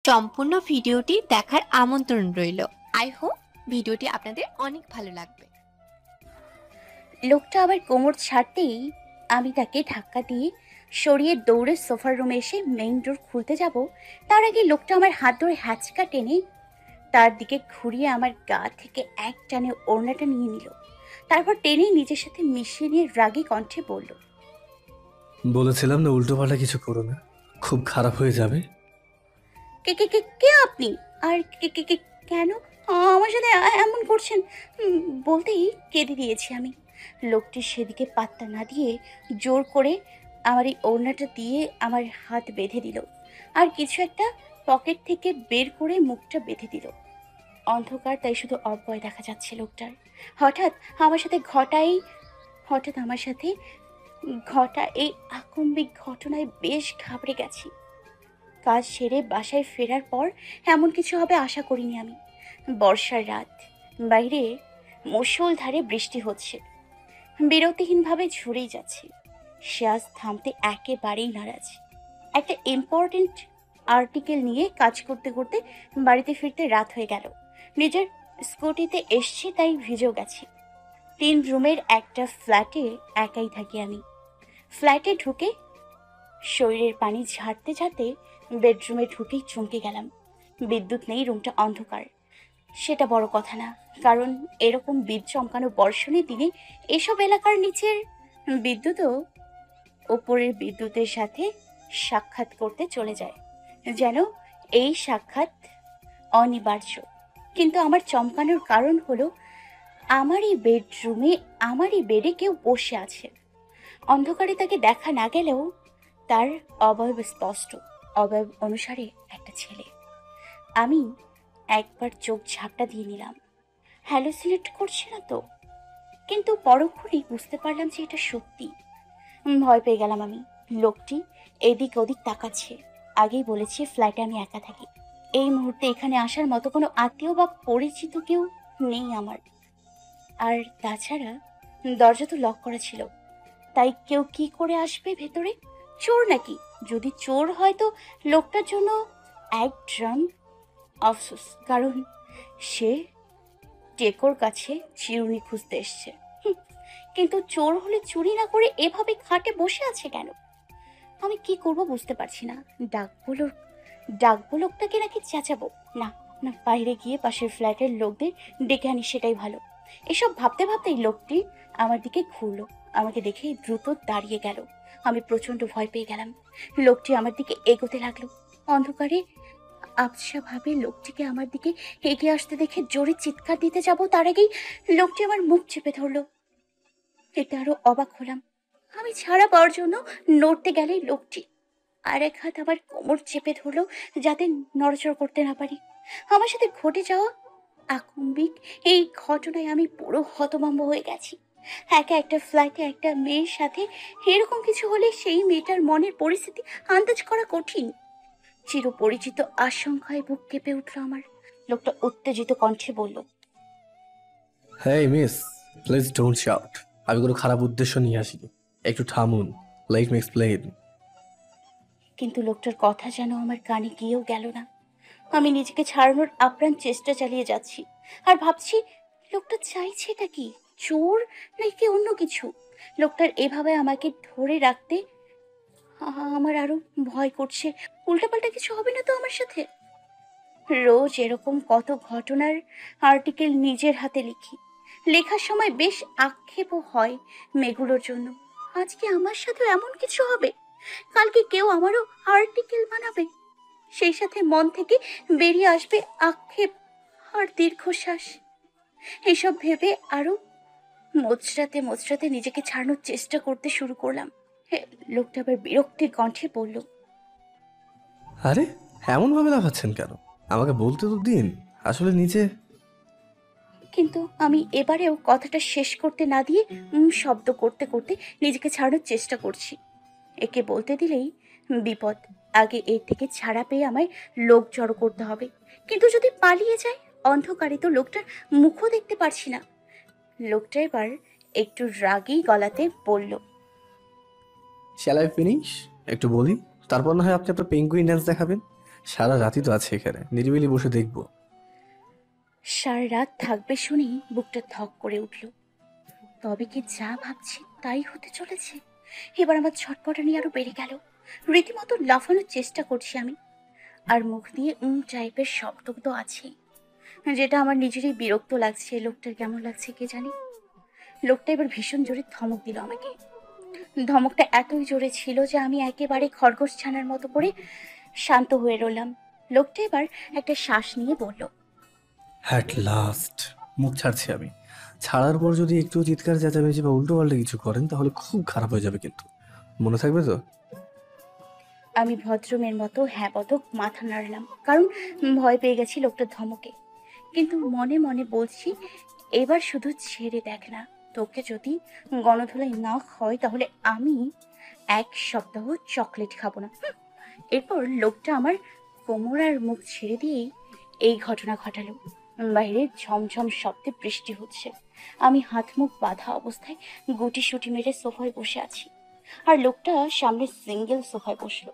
সম্পূর্ণ ভিডিওটি দেখার আমন্ত্রণ রইল। আই হোপ ভিডিওটি আপনাদের অনেক ভালো লাগবে। লোকটা আবার কোমর ছাড়তেই আমি তাকে ধাক্কা দিয়ে সরিয়ে দৌড়ে সোফার রুমে এসে মেইন ডোর খুলতে যাব। তার আগে লোকটা আমার হাত ধরে হ্যাচকা টেনে তার দিকে ঘুরিয়ে আমার গা থেকে এক টানে ওড়নাটা নিয়ে নিল। তারপর টেনে নিজের সাথে মিশিয়ে নিয়ে রাগী কণ্ঠে বলল, বলেছিলাম না উল্টোপাল্টা কিছু করো না, খুব খারাপ হয়ে যাবে। কে কে কে কে আপনি? আর কে কে কে কেন আমার সাথে এমন করছেন? বলতেই কেঁদে দিয়েছি আমি। লোকটি সেদিকে পাত্তা না দিয়ে জোর করে আমার এই ওড়নাটা দিয়ে আমার হাত বেঁধে দিল আর কিছু একটা পকেট থেকে বের করে মুখটা বেঁধে দিল। অন্ধকার, তাই শুধু অব্যয় দেখা যাচ্ছে লোকটার। হঠাৎ আমার সাথে হঠাৎ আমার সাথে ঘটা এই আকম্বিক ঘটনায় বেশ ঘাবড়ে গেছি। কাজ সেরে বাসায় ফেরার পর এমন কিছু হবে আশা করিনি আমি। বর্ষার রাত, বাইরে মুষলধারে বৃষ্টি হচ্ছে, বিরতিহীনভাবে ঝরেই যাচ্ছে। সে আজ থামতে একেবারেই নারাজ। একটা ইম্পর্টেন্ট আর্টিকেল নিয়ে কাজ করতে করতে বাড়িতে ফিরতে রাত হয়ে গেল। নিজের স্কুটিতে এসছি, তাই ভিজেও গেছি। 3 রুমের একটা ফ্ল্যাটে একাই থাকি আমি। ফ্ল্যাটে ঢুকে শরীরের পানি ঝাড়তে ঝাড়তে বেডরুমে ঢুকেই চমকে গেলাম। বিদ্যুৎ নেই, রুমটা অন্ধকার। সেটা বড় কথা না, কারণ এরকম চমকানো বর্ষণের দিনে এসব এলাকার নিচের বিদ্যুৎও ওপরের বিদ্যুতের সাথে সাক্ষাৎ করতে চলে যায়, যেন এই সাক্ষাৎ অনিবার্য। কিন্তু আমার চমকানোর কারণ হলো আমারই বেডরুমে, আমারই বেডে কেউ বসে আছে। অন্ধকারে তাকে দেখা না গেলেও তার অবয়ব স্পষ্ট। অবয়ব অনুসারে একটা ছেলে। আমি একবার চোখ ঝাপটা দিয়ে নিলাম, হ্যালোসিনেট করছে না তো। কিন্তু পরক্ষণেই বুঝতে পারলাম যে এটা সত্যি। ভয় পেয়ে গেলাম আমি। লোকটি এদিক ওদিক তাকাচ্ছে। আগেই বলেছি ফ্ল্যাটে আমি একা থাকি। এই মুহূর্তে এখানে আসার মতো কোনো আত্মীয় বা পরিচিত কেউ নেই আমার। আর তাছাড়া দরজা তো লক করা ছিল, তাই কেউ কি করে আসবে ভেতরে? চোর নাকি? যদি চোর হয় তো লোকটার জন্য এক ড্রাম আফসোস, কারণ সে টেকোর কাছে চিরুনি খুঁজতে এসছে। কিন্তু চোর হলে চুরি না করে এভাবে খাটে বসে আছে কেন? আমি কি করব বুঝতে পারছি না। ডাকবো লোকটাকে নাকি চেঁচাবো? না না, বাইরে গিয়ে পাশের ফ্ল্যাটের লোকদের ডেকে আনি, সেটাই ভালো। এসব ভাবতে ভাবতেই লোকটি আমার দিকে ঘুরলো। আমাকে দেখে দ্রুত দাঁড়িয়ে গেল। আমি প্রচন্ড ভয় পেয়ে গেলাম। লোকটি আমার দিকে এগোতে লাগলো। অন্ধকারে আবছা ভাবে লোকটিকে আমার দিকে এগিয়ে আসতে দেখে জোরে চিৎকার দিতে যাব, তার আগেই লোকটি আমার মুখ চেপে ধরলো। এতে আরো অবাক হলাম। আমি ছাড়া পাওয়ার জন্য নড়তে গেলেই লোকটি আর এক হাত আমার কোমর চেপে ধরলো, যাতে নড়চড় করতে না পারি। আমার সাথে ঘটে যাওয়া আকম্বিক এই ঘটনায় আমি পুরো হতভম্ব হয়ে গেছি। একা একটা ফ্ল্যাটে একটা মেয়ের সাথে এরকম কিছু হলে সেই মেয়েটার মনের পরিস্থিতি আন্দাজ করা কঠিন। চিরপরিচিত আশঙ্কায় বুক কেঁপে উঠল আমার। লোকটা উত্তেজিত কণ্ঠে বলল, হ্যাঁ মিস, প্লিজ ডোন্ট শাউট। আমি কোনো খারাপ উদ্দেশ্য নিয়ে আসিনি, একটু থামুন, লেট মি এক্সপ্লেইন। কিন্তু লোকটার কথা যেন আমার কানে গিয়েও গেল না। আমি নিজেকে ছাড়ানোর আপ্রাণ চেষ্টা চালিয়ে যাচ্ছি আর ভাবছি, লোকটা চাইছেটা কি? চোর নাকি অন্য কিছু? লোকটার এভাবে আমাকে ধরে রাখতে আমার আরো ভয় করছে। উল্টাপাল্টা কিছু হবে না তো আমার সাথে? রোজ এরকম কত ঘটনার আর্টিকেল নিজের হাতে লিখি। লেখার সময় বেশ আক্ষেপও হয় মেয়েগুলোর জন্য। আজকে আমার সাথে এমন কিছু হবে? কালকে কেউ আমারও আর্টিকেল বানাবে, সেই সাথে মন থেকে বেরিয়ে আসবে আক্ষেপ আর দীর্ঘশ্বাস। এসব ভেবে আরো মোচড়াতে মোচড়াতে নিজেকে ছাড়ানোর চেষ্টা করতে শুরু করলাম। লোকটা আবার বিরক্তির কণ্ঠে বলল, আরে এমনভাবে লাফাচ্ছেন কেন? আমাকে বলতে তো দিন। আসলে নিচে কিন্তু আমি এবারেও কথাটা শেষ করতে না দিয়ে শব্দ করতে করতে নিজেকে ছাড়ানোর চেষ্টা করছি। একে বলতে দিলেই বিপদ। আগে এর থেকে ছাড়া পেয়ে আমায় লোক জড়ো করতে হবে। কিন্তু যদি পালিয়ে যায়, অন্ধকারে তো লোকটার মুখও দেখতে পারছি না। লোকটা এবার একটু রাগী গলাতে বলল, শ্যাল আই ফিনিশ? একটু বলি, তারপর না হয় আপনি আপনার পেঙ্গুইন ড্যান্স দেখাবেন। সারা রাতই তো আছে এখানে, নিরিবিলি বসে দেখবো। সারা রাত থাকবে শুনেই বুকটা ধক করে উঠল। তবে কি যা ভাবছি তাই হতে চলেছে? এবার আমার ছটপটানি আরো বেড়ে গেল। রীতিমতো লাফানোর চেষ্টা করছি আমি, আর মুখ দিয়ে টাইপের শব্দ তো আছেই, যেটা আমার নিজেরই বিরক্ত লাগছে। লোকটার কেমন লাগছে কে জানি। লোকটা এবার ভীষণ জোরে ধমক দিল আমাকে। ধমকটা এতই জোরে ছিল যে আমি একেবারে খরগোশ ছানার মতো করে শান্ত হয়ে রইলাম। লোকটা এবার একটা শ্বাস নিয়ে বলল, হ্যাট লাস্ট মুখ ছাড়ছি আমি। ছাড়ার পর যদি একটু চিৎকার চেঁচামেচি বা উল্টো পাল্টা কিছু করেন তাহলে খুব খারাপ হয়ে যাবে, কিন্তু মনে থাকবে তো? আমি ভদ্রমের মতো হ্যাঁ পদক মাথা নাড়লাম, কারণ ভয় পেয়ে গেছি লোকটার ধমকে। কিন্তু মনে মনে বলছি, এবার শুধু ছেড়ে দেখ না, তোকে যদি গণধোলাই না হয় তাহলে আমি 1 সপ্তাহ চকলেট খাবো না। এরপর লোকটা আমার কোমর আর মুখ ছেড়ে দিয়েই এই ঘটনা ঘটালো। বাইরে ঝমঝম শব্দে বৃষ্টি হচ্ছে। আমি হাত মুখ বাঁধা অবস্থায় গুটি মেরে সোফায় বসে আছি, আর লোকটা সামনে সিঙ্গেল সোফায় বসলো।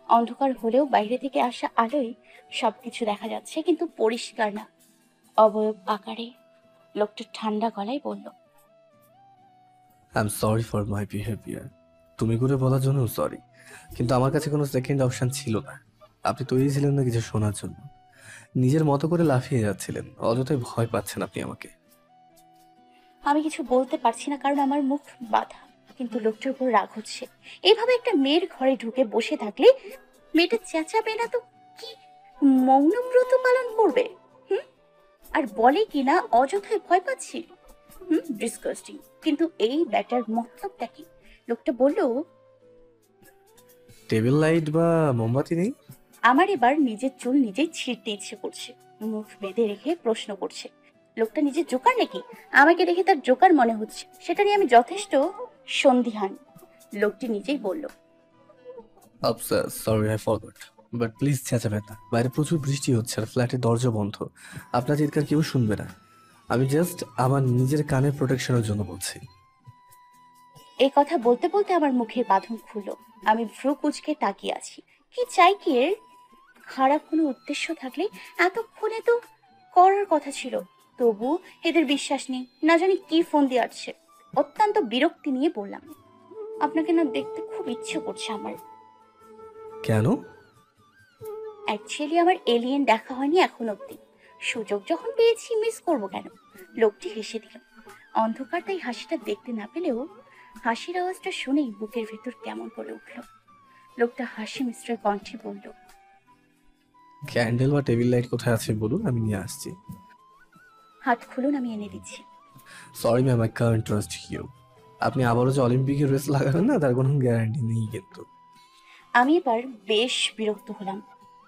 অন্ধকার হলেও বাইরে থেকে আসা আলোয় সবকিছু দেখা যাচ্ছে, কিন্তু পরিষ্কার না, অবয়ব আকারে। লোকটা ঠান্ডা গলায় বলল, I am sorry for my behaviour. তুমি করে বলার জন্য সরি, কিন্তু আমার কাছে কোনো সেকেন্ড অপশন ছিল না। আপনি তৈরি ছিলেন না কিছু শোনার জন্য, নিজের মতো করে লাফিয়ে যাচ্ছিলেন, অযথাই ভয় পাচ্ছেন আপনি আমাকে। আমি কিছু বলতে পারছি না কারণ আমার মুখ বাঁধা, কিন্তু লোকটার উপর রাগ হচ্ছে। এইভাবে একটা মেয়ের ঘরে ঢুকে বসে থাকলে মেয়েটা চেঁচাবে না তো কি মৌনব্রত পালন করবে? হুম, আর বলে কি না অযথায় ভয় পাচ্ছি। ডিসকাস্টিং। কিন্তু এই ব্যাটার মতলবটা কি? লোকটা বলল, টেবিল লাইট বা মোমবাতি নেই? আমার এবার নিজের চুল নিজেই ছিঁড়তে ইচ্ছে করছে। মুখ বেঁধে রেখে প্রশ্ন করছে। লোকটা নিজের জোকার নাকি? আমাকে দেখে তার জোকার মনে হচ্ছে, সেটা নিয়ে আমি যথেষ্ট সন্দিহান। লোকটি নিজেই বলল, আফসোস, sorry I forgot. But please চেঁচাবেন না, বাইরে প্রচুর বৃষ্টি হচ্ছে আর ফ্ল্যাটের দরজা বন্ধ। আপনার চিৎকার কেউ শুনবে না। আমি জাস্ট আমার নিজের কানের প্রোটেকশনের জন্য বলছি। এই কথা বলতে বলতে আমার মুখের বাঁধন খুলল। আমি ভ্রু কুঁচকে তাকিয়ে আছি। কি চাই কি এর? খারাপ কোনো উদ্দেশ্য থাকলে এতক্ষণে তো করার কথা ছিল। তবু এদের বিশ্বাস নেই, না জানি কি ফোন দিয়ে আসছে। অত্যন্ত বিরক্তি নিয়ে বললাম, আপনাকে না দেখতে খুব ইচ্ছে করছে আমার। কেন? অ্যাকচুয়ালি আমার এলিয়েন দেখা হয়নি এখন অব্দি। সুযোগ যখন পেয়েছি মিস করব কেন? লোকটি হেসে দিল। অন্ধকার তাই হাসিটা দেখতে না পেলেও হাসির আওয়াজটা শুনেই বুকের ভেতর কেমন করে উঠল। লোকটা হাসি মিশ্র কণ্ঠে বলল, ক্যান্ডেল বা টেবিল লাইট কোথায় আছে বলুন, আমি নিয়ে আসছি। হাত খুলুন, আমি এনে দিচ্ছি। Sorry ma'am, I can't trust you. আপনি আবারও যে অলিম্পিকের রেস লাগাবেন না তার কোনো গ্যারান্টি নেই কিন্তু। আমি এবার বেশ বিরক্ত হলাম।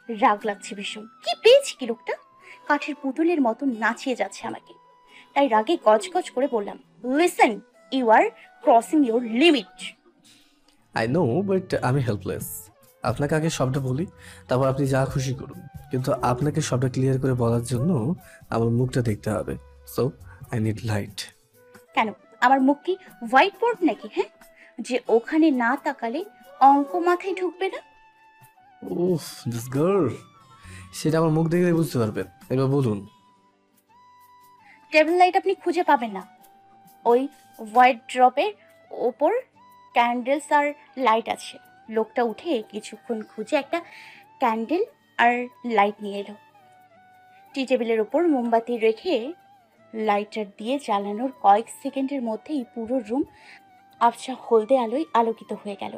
রাগ লাগছে ভীষণ। কি পেয়েছি কি লোকটা? কাঠের পুতুলের মতো নাচিয়ে যাচ্ছে আমাকে। তাই রাগে গজগজ করে বললাম, listen, you are crossing your limit. I know, but আমি হেল্পলেস। আপনাকে আগে সবটা বলি, তারপর আপনি যা খুশি করুন। কিন্তু আপনাকে সবটা ক্লিয়ার করে বলার জন্য আমার মুখটা দেখতে হবে। So I need light. কেন, আমার মুখ কি হোয়াইট বোর্ড নাকি? হ্যাঁ, যে ওখানে না তাকালে অঙ্ক মাথায় ঢুকবে না? উফ, দিস গার্ল। সেটা আমার মুখ দেখলে বুঝতে পারবেন। এবার বলুন। টেবিল লাইট আপনি খুঁজে পাবেন না। ওই হোয়াইট ড্রপের ওপর ক্যান্ডেলস আর লাইট আছে। লোকটা উঠে কিছুক্ষণ খুঁজে একটা ক্যান্ডেল আর লাইট নিয়ে এলো। টি টেবিলের ওপর মোমবাতি রেখে লাইটার দিয়ে জ্বালানোর কয়েক সেকেন্ডের মধ্যেই পুরো রুম আবছা হলদে আলোয় আলোকিত হয়ে গেল।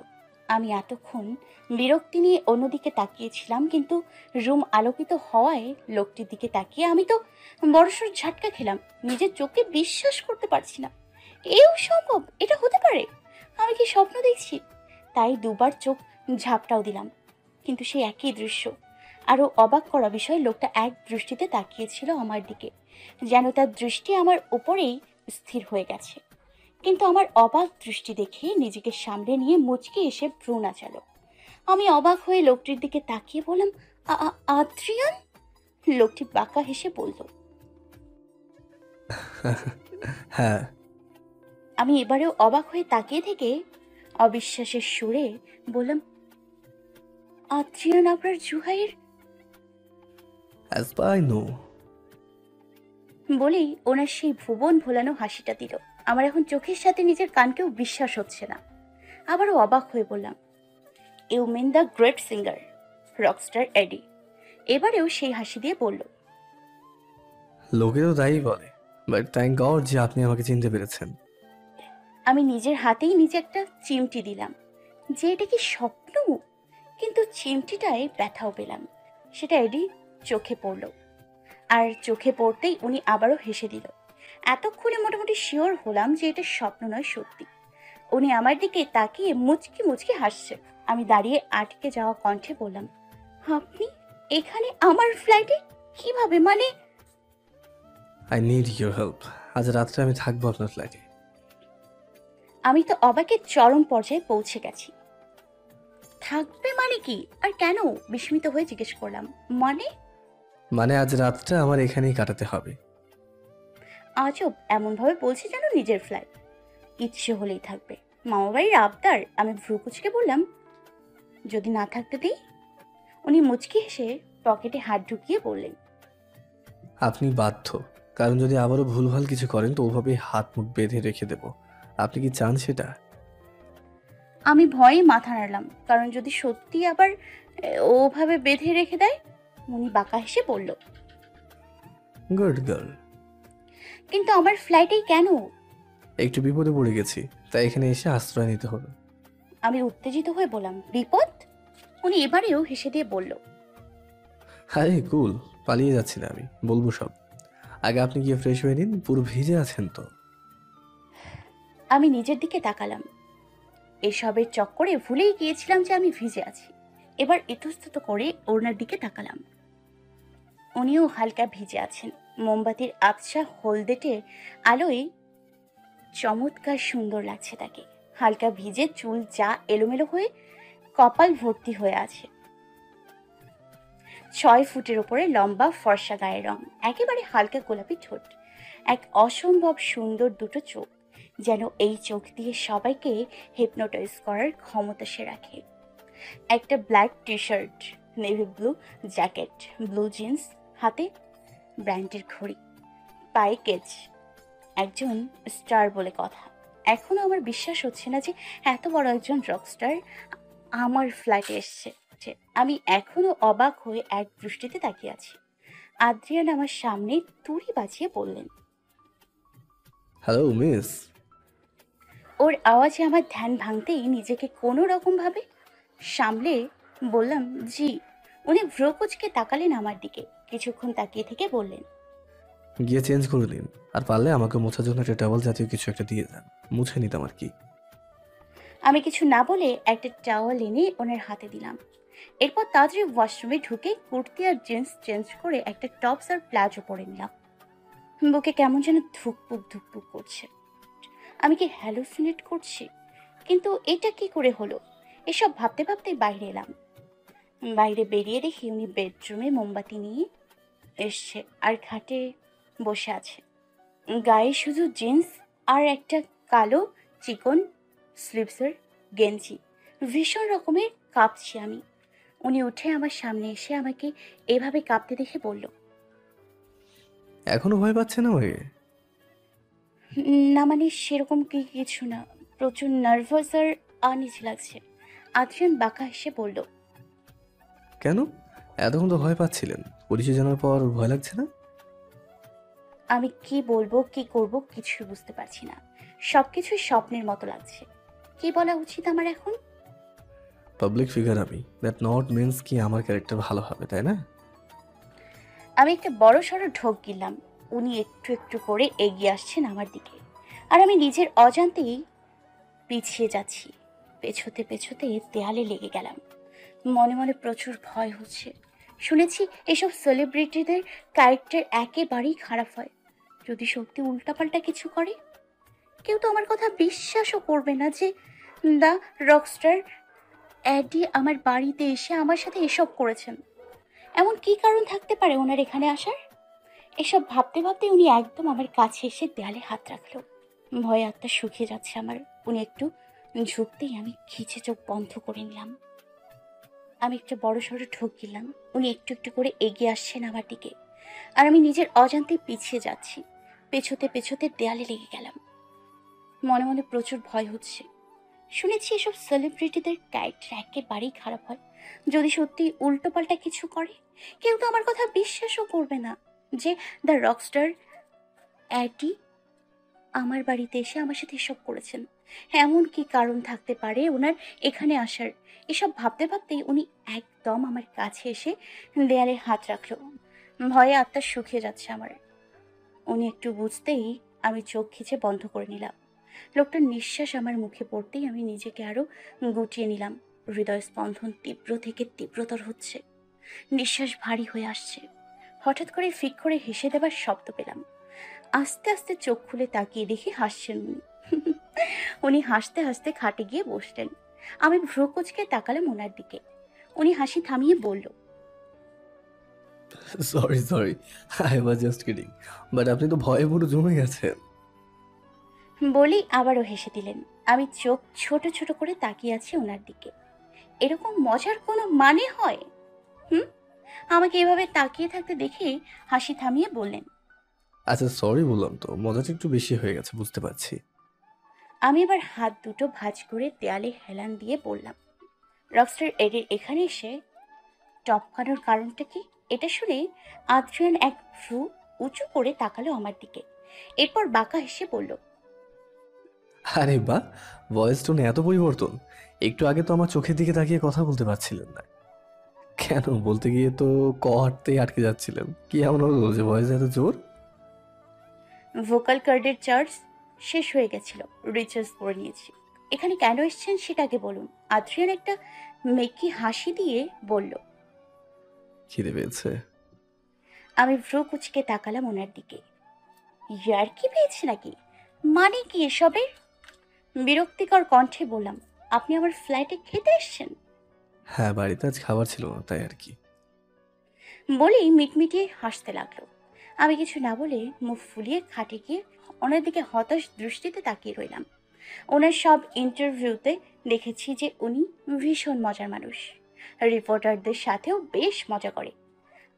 আমি এতক্ষণ বিরক্তি নিয়ে অন্যদিকে তাকিয়েছিলাম, কিন্তু রুম আলোকিত হওয়ায় লোকটির দিকে তাকিয়ে আমি তো বড়সড় ঝাটকা খেলাম। নিজের চোখে বিশ্বাস করতে পারছি না। এও সম্ভব? এটা হতে পারে? আমি কি স্বপ্ন দেখছি? তাই দুবার চোখ ঝাপটাও দিলাম, কিন্তু সেই একই দৃশ্য। আরো অবাক করা বিষয়, লোকটা এক দৃষ্টিতে তাকিয়েছিল আমার দিকে, যেন তার দৃষ্টি আমার উপরেই স্থির হয়ে গেছে। কিন্তু আমার অবাক দৃষ্টি দেখে নিজেকে সামলে নিয়ে মুচকি এসে ভ্রু নাচালো। আমি অবাক হয়ে লোকটির দিকে তাকিয়ে বললাম, আদ্রিয়ান? লোকটি বাঁকা হেসে বলল, হ্যাঁ। আমি এবারেও অবাক হয়ে তাকিয়ে থেকে অবিশ্বাসের সুরে বললাম, আদ্রিয়ান আপনার জুহাইয়ের অ্যাজ আই নো। বলেই ওনার সেই ভুবন ভোলানো হাসিটা দিল। আমার এখন চোখের সাথে নিজের কানকেও বিশ্বাস হচ্ছে না। আবারও অবাক হয়ে বললাম, you mean the great singer rockstar Eddie? এবারেও সেই হাসি দিয়ে বলল, লোকে তো তাই বলে, বাট থ্যাংক গড যে আপনি আমাকে চিনতে পেরেছেন। আমি নিজের হাতেই নিজে একটা চিমটি দিলাম যে এটা কি স্বপ্ন, কিন্তু চিমটিটায় ব্যথাও পেলাম। সেটা এডি চোখে পড়ল, আর চোখে পড়তেই উনি আবারও হেসে দিল। এতক্ষণে মোটামুটি শিওর হলাম যে এটা স্বপ্ন নয়, সত্যি। উনি আমার দিকে তাকিয়ে মুচকি মুচকি হাসছে। আমি দাঁড়িয়ে আটকে যাওয়া কণ্ঠে বললাম, আপনি এখানে আমার ফ্লাইটে কিভাবে, মানে? I need your help. আজ রাত্রে আমি থাকবো আপনার ফ্ল্যাটে। আমি তো অবাকের চরম পর্যায়ে পৌঁছে গেছি। থাকবে মানে কি, আর কেন? বিস্মিত হয়ে জিজ্ঞেস করলাম, মানে আজ রাতটা আমার এখানেই কাটাতে হবে। আজব এমনভাবে বলছে যেন নিজের ফ্লাইট, ইচ্ছে হলেই থাকবে। মামাবাড়ির আবদার। আমি ভ্রুকুচকে বললাম, যদি না থাকতে দিই? উনি মুচকি হেসে পকেটে হাত ঢুকিয়ে বললেন, আপনি বাধ্য, কারণ যদি আবারও ভুলভাল কিছু করেন তো ওভাবেই হাত মুখ বেঁধে রেখে দেব। আপনি কি চান সেটা? আমি ভয়ে মাথা নাড়লাম, কারণ যদি সত্যি আবার ওভাবে বেঁধে রেখে দেয়। উনি বাঁকা হেসে বলল, গুড গার্ল। কিন্তু আমার ফ্লাইটেই কেন? একটু বিপদে পড়ে গেছি, তাই এখানে এসে আশ্রয় নিতে হবে। আমি উত্তেজিত হয়ে বললাম, বিপদ? উনি এবারেও হেসে দিয়ে বলল, আরে কুল, পালিয়ে যাচ্ছি না আমি, বলবো সব। আগে আপনি গিয়ে ফ্রেশ হয়ে নিন, পুরো ভিজে আছেন তো। আমি নিজের দিকে তাকালাম। এসবের চক্করে ভুলেই গিয়েছিলাম যে আমি ভিজে আছি। এবার ইতস্তত করে ওনার দিকে তাকালাম। উনিও হালকা ভিজে আছেন। মোমবাতির আবছা হলদেটে আলোয় চমৎকার সুন্দর লাগছে তাকে। হালকা ভিজে চুল যা এলোমেলো হয়ে কপাল ভর্তি হয়ে আছে। 6 ফুটের ওপরে লম্বা ফর্সা গায়ের রং, একেবারে হালকা গোলাপি ঠোঁট, এক অসম্ভব সুন্দর দুটো চোখ, যেন এই চোখ দিয়ে সবাইকে হিপনোটাইজ করার ক্ষমতা সে রাখে। একটা black T shirt, navy blue jacket, blue jeans, হাতে ব্র্যান্ডের ঘড়ি, পায়ে কেচ। একজন স্টার বলে কথা। এখনো আমার বিশ্বাস হচ্ছে না যে এত বড় একজন রকস্টার আমার ফ্ল্যাটে এসছে। আমি এখনো অবাক হয়ে এক দৃষ্টিতে তাকিয়ে আছি। আদ্রিয়ান আমার সামনে তুড়ি বাজিয়ে বললেন, হ্যালো মিস। ওর আওয়াজে আমার ধ্যান ভাঙতেই নিজেকে কোনো রকম ভাবে সামলে বললাম, জি। উনি ভ্রুকুচকে তাকালেন আমার দিকে, কিছুক্ষণ তাকিয়ে থেকে বললেন, গিয়ে চেঞ্জ করে দিন, আর পারলে আমাকে মোছার জন্য একটা টাওয়াল জাতীয় কিছু একটা দিয়ে দেন, মুছে নিতাম আর কি। আমি কিছু না বলে একটা টাওয়াল এনে ওনার হাতে দিলাম। এরপর তাড়াতাড়ি ওয়াশরুমে ঢুকে কুর্তি আর জিন্স চেঞ্জ করে একটা টপস আর প্লাজো পরে নিলাম। বুকে কেমন যেন ধুকপুক ধুকপুক করছে। আমি কি হ্যালুসিনেট করছি? কিন্তু এটা কি করে হলো? এসব ভাবতে ভাবতেই বাইরে এলাম। বাইরে বেরিয়ে দেখি উনি বেডরুমে মোমবাতি নিয়ে এসছে আর খাটে বসে আছে। গায়ে শুধু জিন্স আর একটা কালো চিকন স্লিভসের গেঞ্জি। ভীষণ রকমের কাঁপছি আমি। উনি উঠে আমার সামনে এসে আমাকে এভাবে কাঁপতে দেখে বলল, এখনো ভয় পাচ্ছেন আমাকে? না মানে সেরকম কিছু না, প্রচুর নার্ভাস আর আনইজি লাগছে। আদ্রিয়ান বাঁকা হেসে বলল, কেন? এতক্ষণ তো ভয় পাচ্ছিলেন, পরিচয় জানার পর ভয় লাগছে না? আমি কি বলবো কি করব কিছুই বুঝতে পারছি না। সবকিছুই স্বপ্নের মতো লাগছে। কি বলা উচিত আমার এখন? পাবলিক ফিগার আমি, দ্যাট নট মিন্স কি আমার ক্যারেক্টার ভালো হবে, তাই না? আমি একটা বড় সড়ো ঢোক গিললাম। উনি একটু একটু করে এগিয়ে আসছেন আমার দিকে, আর আমি নিজের অজান্তেই পিছিয়ে যাচ্ছি। পেছোতে পেছোতে দেয়ালে লেগে গেলাম। মনে মনে প্রচুর ভয় হচ্ছে। শুনেছি এসব সেলিব্রিটিদের ক্যারেক্টার একেবারেই খারাপ হয়। যদি সত্যি উল্টাপাল্টা কিছু করে, কেউ তো আমার কথা বিশ্বাসও করবে না যে দ্য রকস্টার অ্যাডি আমার বাড়িতে এসে আমার সাথে এসব করেছেন। এমন কি কারণ থাকতে পারে ওনার এখানে আসার? এসব ভাবতে ভাবতে উনি একদম আমার কাছে এসে দেয়ালে হাত রাখলো। ভয়ে আত্মা শুকিয়ে যাচ্ছে আমার। উনি একটু ঝুঁকতেই আমি খিচে চোখ বন্ধ করে নিলাম। আমি একটা বড়সড় ঢোক গিললাম। উনি একটু একটু করে এগিয়ে আসছেন আমার দিকে, আর আমি নিজের অজান্তে পিছিয়ে যাচ্ছি। পেছোতে পেছোতে দেয়ালে লেগে গেলাম। মনে মনে প্রচুর ভয় হচ্ছে। শুনেছি এসব সেলিব্রিটিদের ক্যারেক্টার একেবারেই খারাপ হয় যদি সত্যি উল্টোপাল্টা কিছু করে। কেউ তো আমার কথা বিশ্বাসও করবে না যে দ্য রকস্টার অ্যাডি আমার বাড়িতে এসে আমার সাথে এসব করেছেন। এমন কি কারণ থাকতে পারে ওনার এখানে আসার? এসব ভাবতে ভাবতেই উনি একদম আমার কাছে এসে দেয়ালে হাত রাখলো। ভয়ে আত্মা শুকিয়ে যাচ্ছে আমার। উনি একটু বুঝতেই আমি চোখ খিচে বন্ধ করে নিলাম। লোকটার নিঃশ্বাস আমার মুখে পড়তেই আমি নিজেকে আরো গুটিয়ে নিলাম। হৃদয় স্পন্দন তীব্র থেকে তীব্রতর হচ্ছে, নিঃশ্বাস ভারী হয়ে আসছে। হঠাৎ করে ফিক করে হেসে দেবার শব্দ পেলাম। আস্তে আস্তে চোখ খুলে তাকিয়ে দেখি হাসছেন উনি। উনি হাসতে হাসতে খাটে গিয়ে বসলেন। আমি ভ্রু কুঁচকে তাকালাম ওনার দিকে। উনি হাসি থামিয়ে বলল, sorry sorry, I was just kidding. But আপনি তো ভয়ে পুরো জমে গেছেন। বলি আবারও হেসে দিলেন। আমি চোখ ছোট ছোট করে তাকিয়ে আছি ওনার দিকে। এরকম মজার কোনো মানে হয়? হুম? আমাকে এভাবে তাকিয়ে থাকতে দেখে হাসি থামিয়ে বললেন। আচ্ছা সরি বললাম তো, মজাটা একটু বেশি হয়ে গেছে বুঝতে পারছি। আমি এবার হাত দুটো ভাঁজ করে দেয়ালে হেলান দিয়ে বললাম, রকস্টার এডির এখানে এসে টপকানোর কারণটা কি? এটা শুনে আদ্রিয়ান এক ভ্রু উঁচু করে তাকালো আমার দিকে। এরপর বাঁকা হেসে বলল, আরে বাহ, ভয়েস টোনে এত পরিবর্তন! একটু আগে তো আমার চোখের দিকে তাকিয়ে কথা বলতে পারছিলেন না। কেন বলতে গিয়ে তো হাঁটতেই আটকে যাচ্ছিলেন। কি এমন হলো যে ভয়েস এত জোর? ভোকাল কার্ডের চার্জ শেষ হয়ে গেছিল, রিচার্জ করে নিয়েছি। এখানে কেন এসেছেন সেটা আগে বলুন। আদ্রিয়ান একটা মেকি হাসি দিয়ে বলল। খিদে পেয়েছে। আমি ভ্রু কুচকে তাকালাম ওনার দিকে। ইয়ার কি পেয়েছে নাকি? মানে কি এসবের? বিরক্তিকর কণ্ঠে বললাম, আপনি আমার ফ্ল্যাটে খেতে এসেছেন? হ্যাঁ, বাড়িতে আজ খাবার ছিল না তাই আর কি। বলেই মিটমিটিয়ে হাসতে লাগলো। আমি কিছু না বলে মুখ ফুলিয়ে খাটে গিয়ে ওনার দিকে হতাশ দৃষ্টিতে তাকিয়ে রইলাম। ওনার সব ইন্টারভিউতে দেখেছি যে উনি ভীষণ মজার মানুষ। রিপোর্টারদের সাথেও বেশ মজা করে।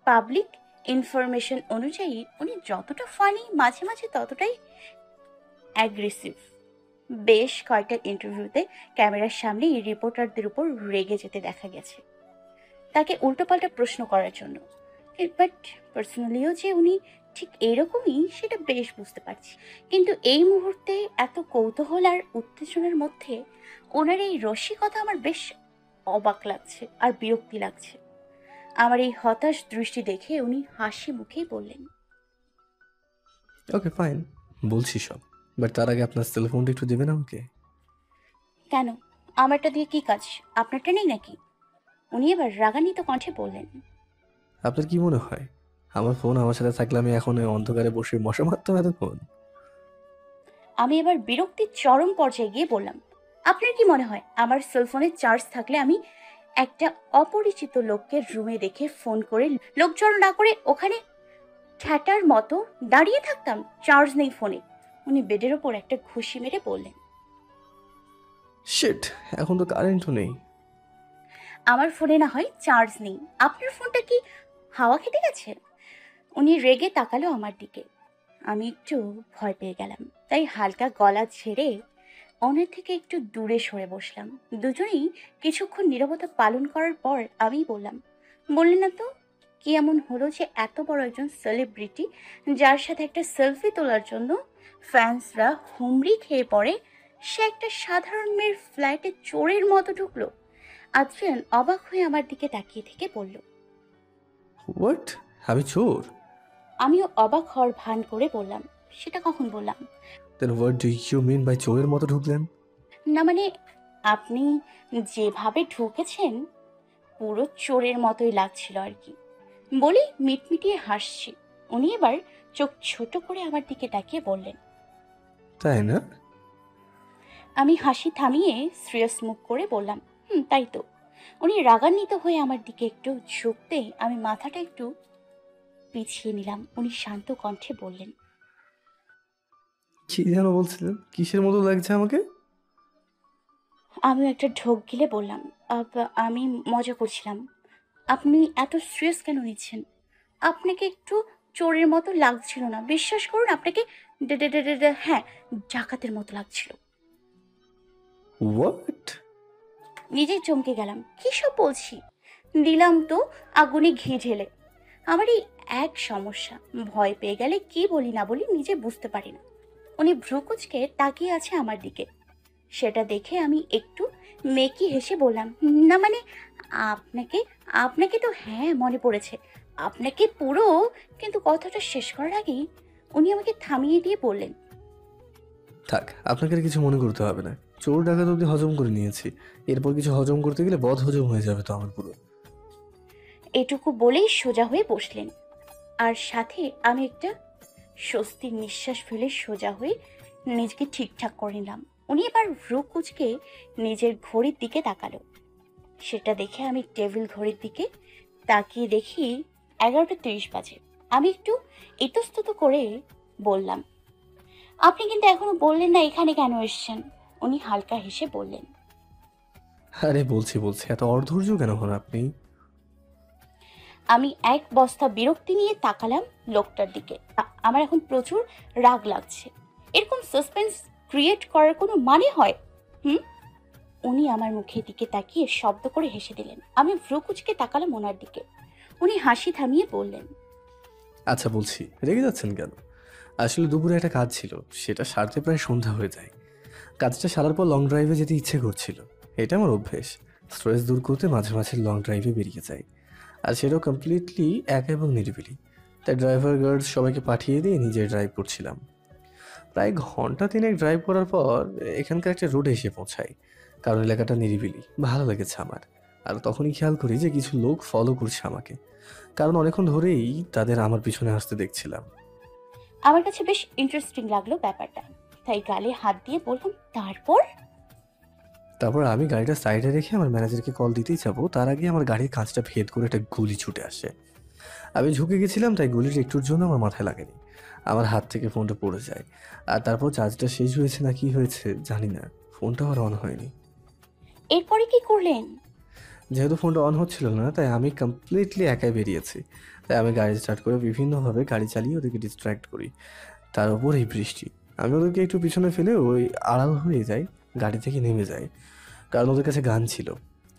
পাবলিক ইনফরমেশন অনুযায়ী উনি যতটা ফানি, মাঝে মাঝে ততটাই অ্যাগ্রেসিভ। বেশ কয়েকটা ইন্টারভিউতে ক্যামেরার সামনে এই রিপোর্টারদের উপর রেগে যেতে দেখা গেছে তাকে উল্টোপাল্টা প্রশ্ন করার জন্য। বাট পার্সোনালিও যে উনি ঠিক এরকমই সেটা বেশ বুঝতে পারছি। কিন্তু এই মুহূর্তে এত কৌতূহল আর উত্তেজনার মধ্যে ওনার এই রসিকতা আমার বেশ অবাক লাগছে আর বিরক্তি লাগছে। আমার এই হতাশ দৃষ্টি দেখে উনি হাসি মুখেই বললেন, ওকে ফাইন, বলছি সব। বাট তার আগে আপনার সেল ফোনটা একটু দেবেন আমাকে? কেন? আমারটা দিয়ে কি কাজ? আপনারটা নেই নাকি? উনি এবার রাগান্বিত কণ্ঠে বললেন। আপনার কি মনে হয় আমার ফোন আমার সাথে থাকলে আমি এখন এই অন্ধকারে বসে মশা মারতাম এতক্ষণ? আমি এবার বিরক্তির চরম পর্যায়ে গিয়ে বললাম, আপনার কি মনে হয় আমার সেলফোনে চার্জ থাকলে আমি একটা অপরিচিত লোককে রুমে দেখে ফোন করে লোক জড়ো না করে ওখানে ঠ্যাটার মতো দাঁড়িয়ে থাকতাম? চার্জ নেই ফোনে। উনি বেডের ওপর একটা ঘুষি মেরে বললেন, শিট, এখন তো কারেন্টও নেই। আমার ফোনে না হয় চার্জ নেই, আপনার ফোনটা কি হাওয়া খেতে গেছে? উনি রেগে তাকালো আমার দিকে। আমি একটু ভয় পেয়ে গেলাম, তাই হালকা গলা ছেড়ে ওনার থেকে একটু দূরে সরে বসলাম। দুজনেই কিছুক্ষণ নীরবতা পালন করার পর আমি বললাম, বললেন না তো কি এমন হলো যে এত বড় একজন সেলিব্রিটি যার সাথে একটা সেলফি তোলার জন্য ফ্যান্সরা হুমড়ি খেয়ে পড়ে, সে একটা সাধারণ মেয়ের ফ্ল্যাটে চোরের মতো ঢুকলো? আদ্রিয়ান অবাক হয়ে আমার দিকে তাকিয়ে থেকে বলল। হোয়াট? আমি চোর? আমিও অবাক হওয়ার ভান করে বললাম, সেটা কখন বললাম? Then what do you mean by চোরের মতো ঢুকলেন? না মানে, আপনি যেভাবে ঢুকেছেন পুরো চোরের মতোই লাগছিল আর কি। বলি মিটমিটিয়ে হাসছি। উনি এবার চোখ ছোট করে আমার দিকে তাকিয়ে বললেন। তাই না? আমি হাসি থামিয়ে সিরিয়াস মুখ করে বললাম, তাই তো। উনি রাগান্বিত হয়ে আমার দিকে একটু ঝুঁকতেই আমি মাথাটা একটু পিছিয়ে নিলাম। উনি শান্ত কণ্ঠে বললেন, কি যেন বলছিলেন? কিসের মতো লাগছে আমাকে? আমিও একটা ঢোক গিলে বললাম, আমি মজা করছিলাম। আপনি এত সিরিয়াস কেন নিচ্ছেন? আপনাকে একটু চোরের মতো লাগছিল না, বিশ্বাস করুন। আপনাকে হ্যাঁ, ডাকাতের মতো লাগছিল। হোয়াট? নিজেই চমকে গেলাম। কী সব বলছি? দিলাম তো আগুনে ঘি ঢেলে। আমার এই এক সমস্যা, ভয় পেয়ে গেলে কি বলি না বলি নিজে বুঝতে পারি না। উনি ভ্রুকুচকে তাকিয়ে আছে আমার দিকে। সেটা দেখে আমি একটু মেকি হেসে বললাম, না মানে আপনাকে আপনাকে তো হ্যাঁ মনে পড়েছে, আপনাকে পুরো। কিন্তু কথাটা শেষ করার আগেই উনি আমাকে থামিয়ে দিয়ে বললেন, থাক, আপনাকে আর কিছু মনে করতে হবে না। চোর ডাকাত অব্দি হজম করে নিয়েছি, এরপর কিছু হজম করতে গেলে বদ হজম হয়ে যাবে তো আমার পুরো। এটুকু বলেই সোজা হয়ে বসলেন। আর সাথে আমি একটা স্বস্তির নিঃশ্বাস ফেলে সোজা হয়ে নিজেকে ঠিকঠাক করে নিলাম। উনি এবার ভ্রু কুচকে নিজের ঘড়ির দিকে তাকালো। সেটা দেখে আমি টেবিল ঘড়ির দিকে তাকিয়ে দেখি 11:30 বাজে। আমি একটু ইতস্তত করে বললাম, আপনি কিন্তু এখনো বললেন না এখানে কেন এসেছেন? উনি হালকা হেসে বললেন, আরে বলছি বলছি, এত অধৈর্য কেন হন আপনি? আমি এক বস্তা বিরক্তি নিয়ে তাকালাম লোকটার দিকে। আমার এখন প্রচুর রাগ লাগছে। এরকম সাসপেন্স ক্রিয়েট করার কোনো মানে হয়? হুম? উনি আমার মুখের দিকে তাকিয়ে শব্দ করে হেসে দিলেন। আমি ভ্রু কুচকে তাকালাম ওনার দিকে। উনি হাসি থামিয়ে বললেন, আচ্ছা বলছি, রেগে যাচ্ছেন কেন? আসলে দুপুরে একটা কাজ ছিল, সেটা সারতে প্রায় সন্ধ্যা হয়ে যায়। কাজটা সারার পর লং ড্রাইভে যেতে ইচ্ছে করছিল। এটা আমার অভ্যেস। স্ট্রেস দূর করতে মাঝে মাঝে লং ড্রাইভে বেরিয়ে যাই, আর সেটাও কমপ্লিটলি একা এবং নিরিবিলি। তাই ড্রাইভার গার্ড সবাইকে পাঠিয়ে দিয়ে নিজে ড্রাইভ করছিলাম। প্রায় ঘন্টা তিনেক ড্রাইভ করার পর এখানকার একটা রোডে এসে পৌঁছাই। কারণ এলাকাটা নিরিবিলি, ভালো লেগেছে আমার। আর তখনই খেয়াল করি যে কিছু লোক ফলো করছে আমাকে, কারণ অনেকক্ষণ ধরেই তাদের আমার পিছনে আসতে দেখছিলাম। আমার কাছে বেশ ইন্টারেস্টিং লাগলো ব্যাপারটা। তাই গালে হাত দিয়ে বললাম, তারপর? তারপর আমি গাড়িটা সাইডে রেখে আমার ম্যানেজারকে কল দিতেই যাবো, তার আগে আমার গাড়ির কাঁচটা ভেদ করে একটা গুলি ছুটে আসে। আমি ঝুঁকে গেছিলাম, তাই গুলিটা একটুর জন্য আমার মাথায় লাগেনি। আমার হাত থেকে ফোনটা পড়ে যায়। আর তারপর চার্জটা শেষ হয়েছে না কি হয়েছে জানি না, ফোনটা আর অন হয়নি। এরপরে কি করলেন? যেহেতু ফোনটা অন হচ্ছিল না, তাই আমি কমপ্লিটলি একাই বেরিয়েছি। তাই আমি গাড়ি স্টার্ট করে বিভিন্নভাবে গাড়ি চালিয়ে ওদেরকে ডিস্ট্র্যাক্ট করি। তার উপর এই বৃষ্টি। আমি ওদেরকে একটু পিছনে ফেলে ওই আড়াল হয়ে যাই, গাড়ি থেকে নেমে যাই। কারণ ওদের কাছে গান ছিল,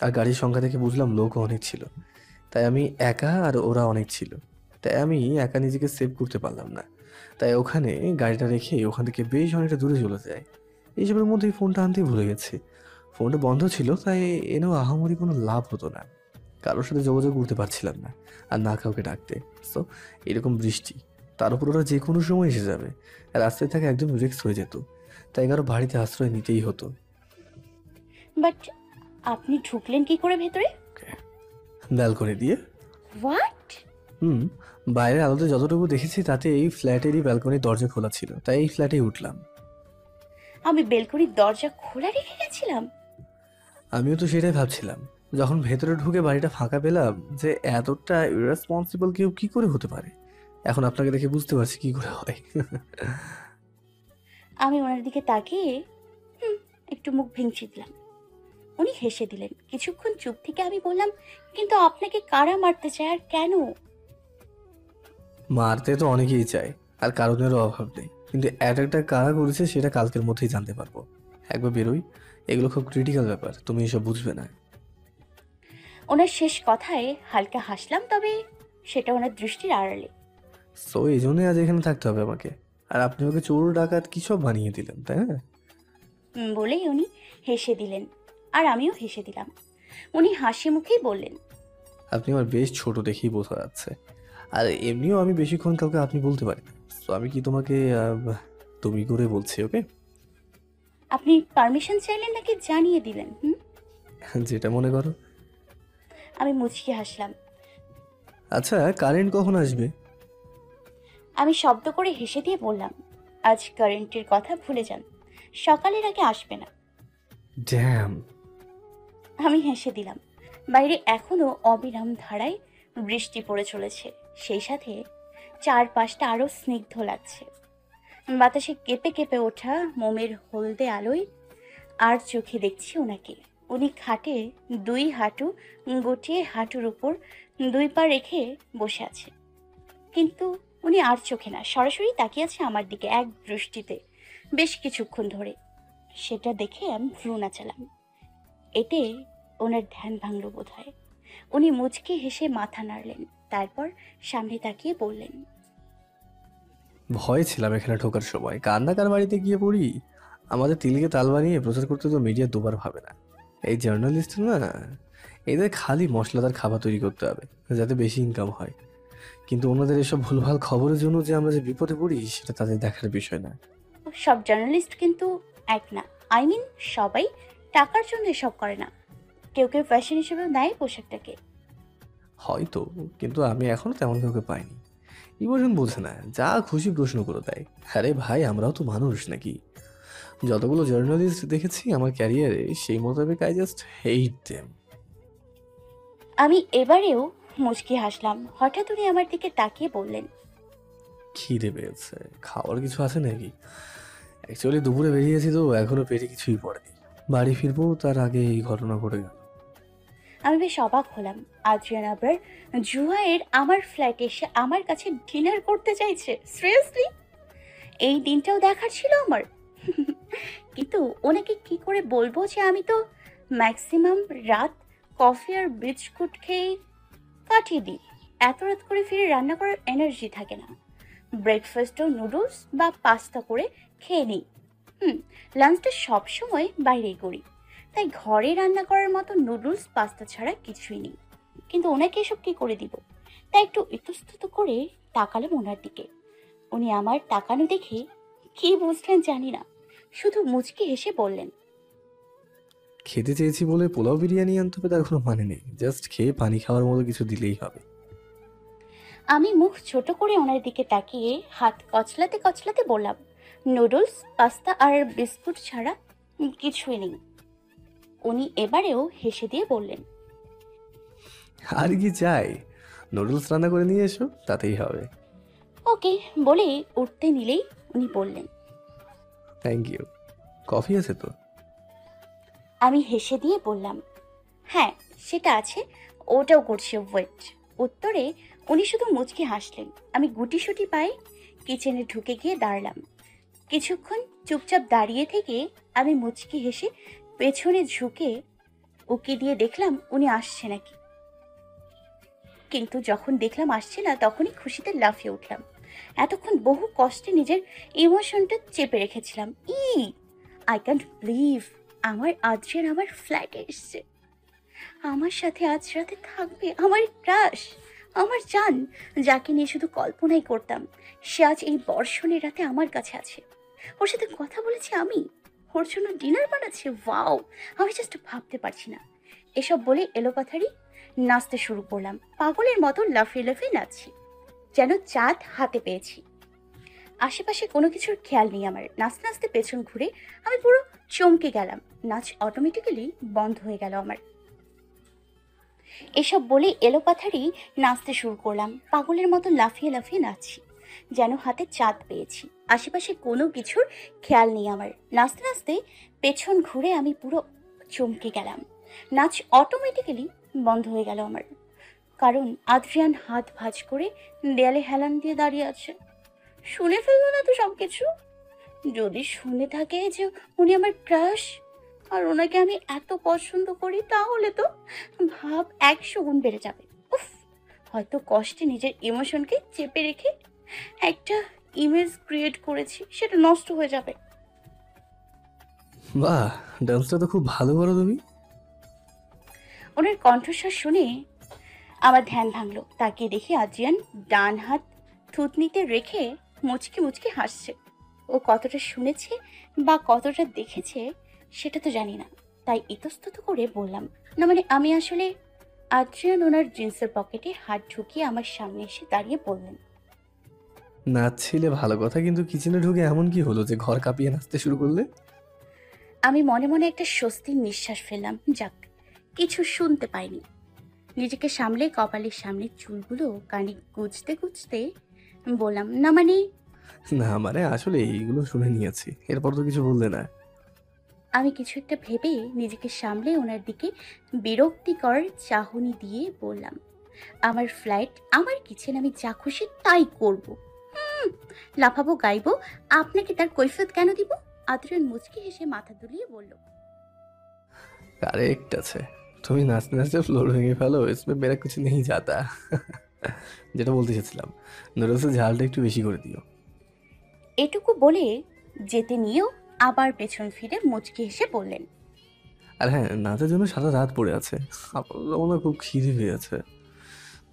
আর গাড়ির সংখ্যা দেখে বুঝলাম লোকও অনেক ছিল। তাই আমি একা আর ওরা অনেক ছিল। তাই আমি একা নিজেকে সেভ করতে পারলাম না। তাই ওখানে গাড়িটা রেখে ওখান থেকে বেশ অনেকটা দূরে চলে যায়। এইসবের মধ্যেই ফোনটা আনতেই ভুলে গেছি। ফোনটা বন্ধ ছিল, তাই এনেও আহামরি কোনো লাভ হতো না। কারোর সাথে যোগাযোগ করতে পারছিলাম না, আর না কাউকে ডাকতে। সো এরকম বৃষ্টি, তার উপর ওরা যে কোনো সময় এসে যাবে। রাস্তায় থাকা একদম রিস্ক হয়ে যেত। তাই কারো বাড়িতে আশ্রয় নিতেই হতো। বাট আপনি ঢুকলেন কি করে ভেতরে? ব্যালকনি দিয়ে। হোয়াট? হুম, বাইরের আলোতে যতটুকু দেখেছি তাতে এই ফ্ল্যাটেরই ব্যালকনির দরজা খোলা ছিল, তাই এই ফ্ল্যাটেই উঠলাম। আমি বেলকনির দরজা খোলা রেখে গেছিলাম? আমিও তো সেটাই ভাবছিলাম যখন ভেতরে ঢুকে বাড়িটা ফাঁকা পেলাম, যে এতটা ইরেসপন্সিবল কেউ কি করে হতে পারে। এখন আপনাকে দেখে বুঝতে পারছি কি করে হয়। আমি ওনার দিকে তাকিয়ে হুম একটু মুখ ভেঙচি দিলাম। উনি হেসে দিলেন। কিছুক্ষণ চুপ থেকে আমি বললাম, কিন্তু আপনাকে কারা মারতে চায় আর কেন? মারতে তো অনেকেই চায়, আর কারণেরও অভাব নেই। কিন্তু অ্যাটাকটা কারা করেছে সেটা কালকের মধ্যেই জানতে পারবো। একবার বেরোই, এগুলো খুব ক্রিটিক্যাল ব্যাপার, তুমি এসব বুঝবে না। ওনার শেষ কথায় হালকা হাসলাম, তবে সেটা ওনার দৃষ্টির আড়ালে। সো এই জন্যই আজ এখানে থাকতে হবে আমাকে। আর আপনি ওকে চোর ডাকাত কি সব বানিয়ে দিলেন, তাই না? বলেই উনি হেসে দিলেন, আর আমিও হেসে দিলাম। উনি হাসি মুখেই বললেন, আপনি আমার বেশ ছোট দেখেই বোঝা যাচ্ছে। আর এমনিও আমি বেশিক্ষণ কাউকে আপনি বলতে পারি না। সো আমি কি তোমাকে তুমি করে বলছি, ওকে? আপনি পারমিশন চাইলেন নাকি জানিয়ে দিলেন? যেটা মনে করো। আমি মুচকি হাসলাম। আচ্ছা, কারেন্ট কখন আসবে? আমি শব্দ করে হেসে দিয়ে বললাম, আজ কারেন্টের কথা ভুলে যান, সকালের আগে আসবে না। ড্যাম। আমি হেসে দিলাম। বাইরে এখনো অবিরাম ধারায় বৃষ্টি পড়ে চলেছে, সেই সাথে চারপাশটা আরো স্নিগ্ধ লাগছে। বাতাসে কেঁপে কেঁপে ওঠা মোমের হলদে আলোয় আর চোখে দেখছি ওনাকে। উনি খাটে দুই হাঁটু গুটিয়ে হাঁটুর উপর দুই পা রেখে বসে আছে, কিন্তু উনি আর চোখে না, সরাসরি তাকিয়ে আছে আমার দিকে এক দৃষ্টিতে বেশ কিছুক্ষণ ধরে। সেটা দেখে আমি ভ্রু নাচালাম। এতে ওনার ধ্যান ভাঙল বোধহয়। উনি মুচকি হেসে মাথা নাড়লেন, তারপর সামনে তাকিয়ে বললেন, ভয় ছিলাম এখানে ঢোকার সময়, কার বাড়িতে গিয়ে পড়ি। আমাদের তিলকে তাল বানিয়ে প্রচার করতে তো মিডিয়া দুবার ভাবে না। এই জার্নালিস্ট না, এদের খালি মশলাদার খাবার তৈরি করতে হবে যাতে বেশি ইনকাম হয়। কিন্তু ওনাদের এসব ভুলভাল খবরের জন্য যে আমরা যে বিপদে পড়ি সেটা তাদের দেখার বিষয় না। সব জার্নালিস্ট কিন্তু এক না। আই মিন, সবাই টাকার জন্য এসব করে না। কেউ কেউ ফ্যাশন হিসেবে নেয় পোশাকটাকে। হয়তো, কিন্তু আমি এখনো তেমন কাউকে পাইনি। ইমোশন বোঝে না, যা খুশি প্রশ্ন করে দেয়। আরে ভাই, আমরাও তো মানুষ নাকি? যতগুলো জার্নালিস্ট দেখেছি আমার ক্যারিয়ারে, সেই মোতাবেক আই জাস্ট হেইট দেম। আমি এবারেও মুচকি হাসলাম। হঠাৎ উনি আমার দিকে তাকিয়ে বললেন, খিদে পেয়েছে, খাওয়ার কিছু আছে নাকি? অ্যাকচুয়ালি দুপুরে বেরিয়েছি তো এখনো পেটে কিছুই পড়েনি। বাড়ি ফিরবো তার আগে এই ঘটনা ঘটে গেল। আমি বেশ অবাক হলাম। আদ্রিয়ান আবার জুহাইয়ের আমার ফ্ল্যাটে এসে আমার কাছে ডিনার করতে চাইছে? সিরিয়াসলি? এই দিনটাও দেখার ছিল আমার। কিন্তু ওনাকে কি করে বলবো যে আমি তো ম্যাক্সিমাম রাত কফি আর বিস্কুট খেয়ে কাটিয়ে দিই। এত রাত করে ফিরে রান্না করার এনার্জি থাকে না। ব্রেকফাস্টও নুডলস বা পাস্তা করে খেয়ে নিই। লাঞ্চটা সবসময় বাইরেই করি, তাই ঘরে রান্না করার মতো নুডলস পাস্তা ছাড়া কিছুই নেই। কিন্তু ওনাকে এসব কি করে দিব? তাই একটু ইতস্তত করে তাকালাম ওনার দিকে। উনি আমার তাকানো দেখে কি বুঝলেন জানি না, শুধু মুচকি হেসে বললেন, খেতে চেয়েছি বলে পোলাও বিরিয়ানি আনতে হবে তার কোনো মানে নেই। জাস্ট খেয়ে পানি খাওয়ার মতো কিছু দিলেই হবে। আমি মুখ ছোট করে ওনার দিকে তাকিয়ে হাত কচলাতে কচলাতে বললাম, নুডলস পাস্তা আর বিস্কুট ছাড়া কিছুই নেই। উনি এবারেও হেসে দিয়ে বললেন, আর কি চাই? নুডলস রান্না করে নিয়ে এসো, তাতেই হবে। ওকে বলে উঠতে নিলেই উনি বললেন, থ্যাংক ইউ। কফি আছে তো? আমি হেসে দিয়ে বললাম, হ্যাঁ সেটা আছে, ওটাও করছি ওয়েট। উত্তরে উনি শুধু মুচকি হাসলেন। আমি গুটিসুটি পায়ে কিচেনে ঢুকে গিয়ে দাঁড়ালাম। কিছুক্ষণ চুপচাপ দাঁড়িয়ে থেকে আমি মুচকি হেসে পেছনে ঝুঁকে উকি দিয়ে দেখলাম উনি আসছে নাকি। কিন্তু যখন দেখলাম আসছে না, তখনই খুশিতে লাফিয়ে উঠলাম। এতক্ষণ বহু কষ্টে নিজের ইমোশনটা চেপে রেখেছিলাম। আই ক্যান্ট বিলিভ আমার আদ্রিয়ান আমার ফ্ল্যাটে এসছে। আমার সাথে আজ রাতে থাকবে আমার ক্রাশ, আমার জান, যাকে নিয়ে শুধু কল্পনাই করতাম। সে আজ এই বর্ষণের রাতে আমার কাছে আছে। ওর সাথে কথা বলেছি আমি, ওর জন্য ডিনার বানাচ্ছে। ওয়াও, আমি জাস্ট ভাবতে পারছি না। এসব বলে এলোপাথারি নাচতে শুরু করলাম। পাগলের মতো লাফিয়ে লাফিয়ে নাচছি, যেন চাঁদ হাতে পেয়েছি। আশেপাশে কোনো কিছুর খেয়াল নেই আমার। নাচতে নাচতে পেছন ঘুরে আমি পুরো চমকে গেলাম। নাচ অটোমেটিক্যালি বন্ধ হয়ে গেল আমার। এসব বলে এলোপাথারি নাচতে শুরু করলাম। পাগলের মতো লাফিয়ে লাফিয়ে নাচছি, যেন হাতে চাঁদ পেয়েছি। আশেপাশে কোনো কিছুর খেয়াল নেই আমার। নাচতে নাচতে পেছন ঘুরে আমি পুরো চমকে গেলাম। নাচ অটোমেটিক্যালি বন্ধ হয়ে গেল আমার, কারণ আদ্রিয়ান হাত ভাঁজ করে দেয়ালে হেলান দিয়ে দাঁড়িয়ে আছে। শুনে ফেললো না তো সবকিছু? যদি শুনে থাকে যে উনি আমার ক্রাশ আর ওনাকে আমি এত পছন্দ করি, তাহলে তো ভাব 100 গুণ বেড়ে যাবে। উফ, হয়তো কষ্টে নিজের ইমোশনকে চেপে রেখে একটা ইমেজ ক্রিয়েট করেছি, সেটা নষ্ট হয়ে যাবে। বাহ, ডান্সটা তো খুব ভালো করো তুমি। ওনার কণ্ঠস্বর শুনে আমার ধ্যান ভাঙলো। তাকিয়ে দেখি আদ্রিয়ান ডান হাত থুতনিতে রেখে মুচকি মুচকি হাসছে। ও কতটা শুনেছে বা কতটা দেখেছে সেটা তো জানি না, তাই ইতস্তত করে বললাম, না মানে আমি আসলে। আদ্রিয়ান ওনার জিন্সের পকেটে হাত ঢুকিয়ে আমার সামনে এসে দাঁড়িয়ে বললেন, নাচছিলে ভালো কথা, কিন্তু কিচেনে ঢুকে এমন কি হলো যে ঘর কাঁপিয়ে নাচতে শুরু করলে? আমি মনে মনে একটা স্বস্তির নিঃশ্বাস ফেললাম। যাক, কিছু শুনতে পাইনি। নিজেকে সামলে কপালের সামনে চুলগুলো কানে গুজতে গুজতে বললাম, না মানে। না মানে আসলে এইগুলো শুনে নিয়েছি, এরপর তো কিছু বললে না। আমি কিছু একটা ভেবে নিজেকে সামলে ওনার দিকে বিরক্তিকর চাহনি দিয়ে বললাম, আমার ফ্ল্যাট, আমার কিচেন, আমি যা খুশি তাই করব। লাফাবো, গাইবো, আপনাকে তার কৈফিয়ত কেন দিব? আদ্রিয়ান মুচকি হেসে মাথা দুলিয়ে বলল, কারেক্ট আছে। তুমি নাচতে নাচতে ফ্লোর ভেঙে ফেলো, ইসমে মেরা কিছু নেই যাতা। যেটা বলতে চাচ্ছিলাম, নুডলসের ঝালটা একটু বেশি করে দিও। এটুকু বলে যেতে নিয়েও আবার পেছন ফিরে মুচকি হেসে বললেন, আর হ্যাঁ, নাচের জন্য সারা রাত পড়ে আছে। আপাতত আমার খুব খিদে পেয়েছে,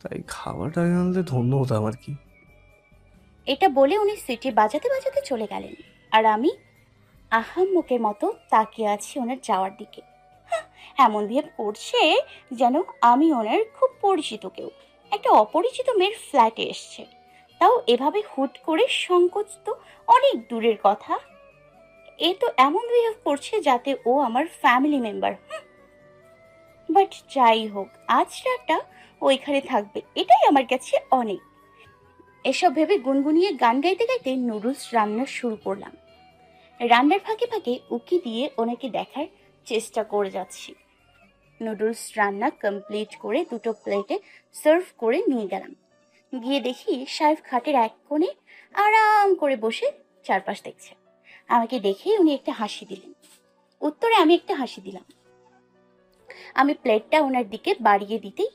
তাই খাবারটা আগে আনলে ধন্য হতাম আর কি। এটা বলে উনি সিটি বাজাতে বাজাতে চলে গেলেন। আর আমি আহাম্মকের মতো তাকিয়ে আছি ওনার যাওয়ার দিকে। এমন বিহেভ করছে যেন আমি ওনার খুব পরিচিত কেউ, একটা অপরিচিত মেয়ের ফ্ল্যাটে এসছে, তাও এভাবে হুট করে। সংকোচ তো অনেক দূরের কথা, এ তো এমন বিহেভ করছে যাতে ও আমার ফ্যামিলি মেম্বার। বাট যাই হোক, আজ রাতটা ওইখানে থাকবে, এটাই আমার কাছে অনেক। এসব ভেবে গুনগুনিয়ে গান গাইতে গাইতে নুডলস রান্না শুরু করলাম। রান্নার ফাঁকে ফাঁকে উকি দিয়ে ওনাকে দেখার চেষ্টা করে যাচ্ছি। নুডলস রান্না কমপ্লিট করে দুটো প্লেটে সার্ভ করে নিয়ে গেলাম। গিয়ে দেখি সাহেব খাটের এক কোণে আরাম করে বসে চারপাশ দেখছে। আমাকে দেখে উনি একটা হাসি দিলেন, উত্তরে আমি একটা হাসি দিলাম। আমি প্লেটটা ওনার দিকে বাড়িয়ে দিতেই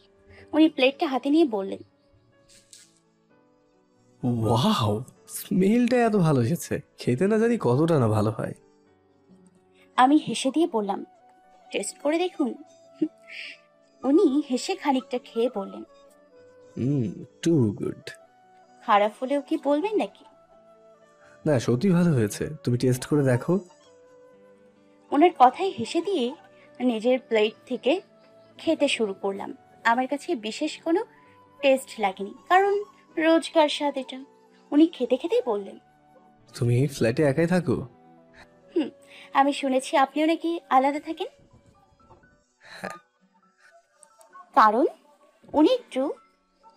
উনি প্লেটটা হাতে নিয়ে বললেন, ওয়াও, স্মেলটা এত ভালো এসেছে, খেতে না জানি কতটা না ভালো হয়। আমি হেসে দিয়ে বললাম, টেস্ট করে দেখুন। উনি হেসে খানিকটা খেয়ে বললেন, হুম, টু গুড। খারাপ হলেও কি বলবেন নাকি? না, সত্যি ভালো হয়েছে, তুমি টেস্ট করে দেখো। ওনার কথায় হেসে দিয়ে নিজের প্লেট থেকে খেতে শুরু করলাম। আমার কাছে বিশেষ কোনো টেস্ট লাগেনি, কারণ রোজকার স্বাদ এটা। উনি খেতে খেতেই বললেন, তুমি এই ফ্ল্যাটে একাই থাকো? হুম, আমি শুনেছি আপনিও নাকি আলাদা থাকেন। কারণ উনি একটু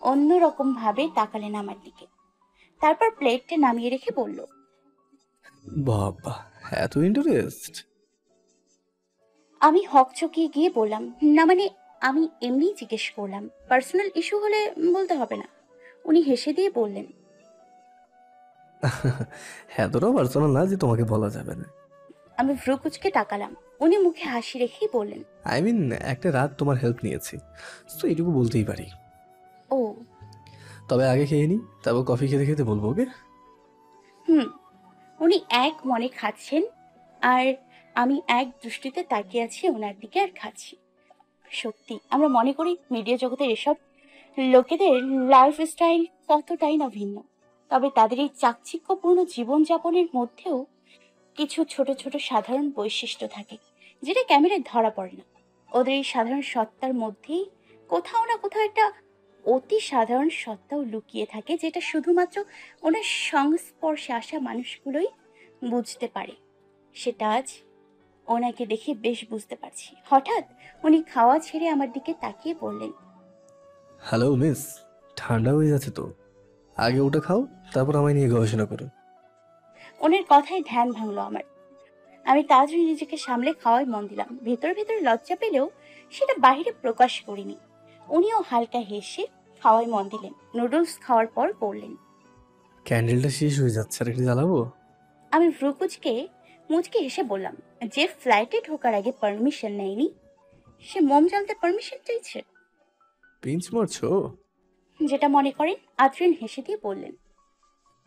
অন্যরকম ভাবে তাকালেন আমার দিকে, তারপর প্লেটটা নামিয়ে রেখে বলল, বাবা, এত ইন্টারেস্ট! আমি হকচকিয়ে গিয়ে বললাম, না মানে আমি এমনিই জিজ্ঞেস করলাম, পার্সোনাল ইস্যু হলে বলতে হবে না। উনি হেসে দিয়ে বললেন, এতটাও পার্সোনাল না যে তোমাকে বলা যাবে না। আমি ভ্রু কুচকে তাকালাম। উনি মুখে হাসি রেখেই বললেন, আই মিন, একটা রাত তোমার হেল্প নিয়েছি, তো এইটুকু বলতেই পারি। ও তবে আগে খেয়ে নিই, তারপর কফি খেতে খেতে বলবো, ওকে? হুম। উনি এক মনে খাচ্ছেন আর আমি এক দৃষ্টিতে তাকিয়ে আছি ওনার দিকে আর খাচ্ছি। সত্যি আমরা মনে করি মিডিয়া জগতের এসব লোকেদের লাইফস্টাইল কতটাই না ভিন্ন, তবে তাদের এই চাকচিক্যপূর্ণ জীবনযাপনের মধ্যেও কিছু ছোট ছোট সাধারণ বৈশিষ্ট্য থাকে, যেটা ক্যামেরায় ধরা পড়ে না। ওদের এই সাধারণ সত্তার মধ্যেই কোথাও না কোথাও একটা অতি সাধারণ সত্তাও লুকিয়ে থাকে, যেটা শুধুমাত্র ওনার সংস্পর্শে আসা মানুষগুলোই বুঝতে পারে। সেটা আজ ওনাকে দেখে বেশ বুঝতে পারছি। হঠাৎ উনি খাওয়া ছেড়ে আমার দিকে তাকিয়ে বললেন, হ্যালো মিস, ঠান্ডা হয়ে যাচ্ছে তো, আগে ওটা খাও, তারপর আমায় নিয়ে গবেষণা করো। ওনার কথায় ধ্যান ভাঙলো আমার। আমি তাড়াতাড়ি নিজেকে সামলে খাওয়ায় মন দিলাম। ভেতরে ভেতরে লজ্জা পেলেও সেটা বাইরে প্রকাশ করিনি। উনিও হালকা হেসে খাওয়ায় মন দিলেন। নুডলস খাওয়ার পর বললেন, ক্যান্ডেলটা শেষ হয়ে যাচ্ছে, আর একটু জ্বালাবো? আমি ভ্রুকুচকে মুচকে হেসে বললাম, যে ফ্ল্যাটে ঢোকার আগে পারমিশন নেয়নি সে মোম জ্বালতে পারমিশন চাইছে। পিঞ্চ মারছো? যেটা মনে করেন। আদ্রিয়ান হেসে দিয়ে বললেন।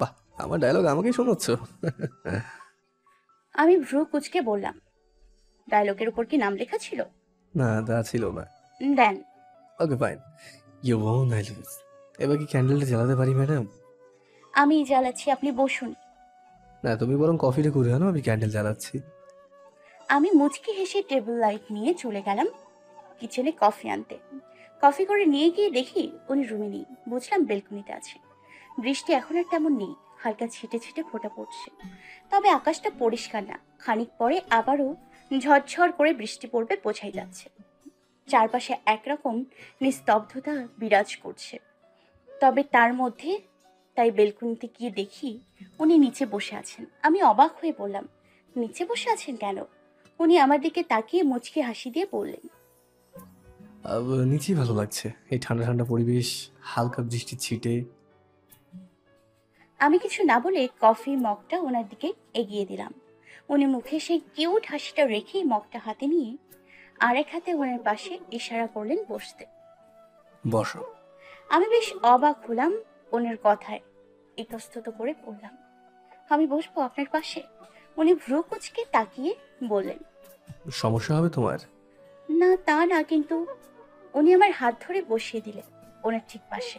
বাহ, আমার ডায়লগ আমাকেই শোনাচ্ছ? আমি ভ্রু কুচকে বললাম, ডায়লগের উপর কি নাম লেখা ছিল? না, তা ছিল না। Then. Okay fine, you won I leave. এবার কি ক্যান্ডেলটা জ্বালাতে পারি ম্যাডাম? আমি জ্বালাচ্ছি, আপনি বসুন। না, তুমি বরং কফিটা করে আনো, আমি ক্যান্ডেল জ্বালাচ্ছি। আমি মুচকি হেসে টেবিল লাইট নিয়ে চলে গেলাম কিচেনে কফি আনতে। কফি করে নিয়ে গিয়ে দেখি উনি রুমে নেই। বুঝলাম বেলকনিতে আছে। বৃষ্টি এখন আর তেমন নেই, হালকা ছিটে ছিটে ফোঁটা পড়ছে। তবে আকাশটা পরিষ্কার না, খানিক পরে আবারও ঝরঝর করে বৃষ্টি পড়বে বোঝাই যাচ্ছে। চারপাশে একরকম নিস্তব্ধতা বিরাজ করছে। তবে তার মধ্যে তাই বেলকনিতে গিয়ে দেখি উনি নিচে বসে আছেন। আমি অবাক হয়ে বললাম, নিচে বসে আছেন কেন? উনি আমার দিকে তাকিয়ে মুচকি হাসি দিয়ে বললেন, নিচেই ভালো লাগছে, এই ঠান্ডা ঠান্ডা পরিবেশ, হালকা বৃষ্টির ছিটে। আমি কিছু না বলে কফি মগটা ওনার দিকে এগিয়ে দিলাম। উনি মুখে সেই কিউট হাসিটা রেখেই মগটা হাতে নিয়ে আরেক হাতে ওনার পাশে ইশারা করলেন বসতে। বসো। আমি বেশ অবাক হলাম ওনার কথায়, ইতস্তত করে বললাম, আমি বসবো আপনার পাশে? উনি ভ্রু কুচকে তাকিয়ে বললেন, সমস্যা হবে তোমার? না তা না, কিন্তু উনি আমার হাত ধরে বসিয়ে দিলেন ওনার ঠিক পাশে।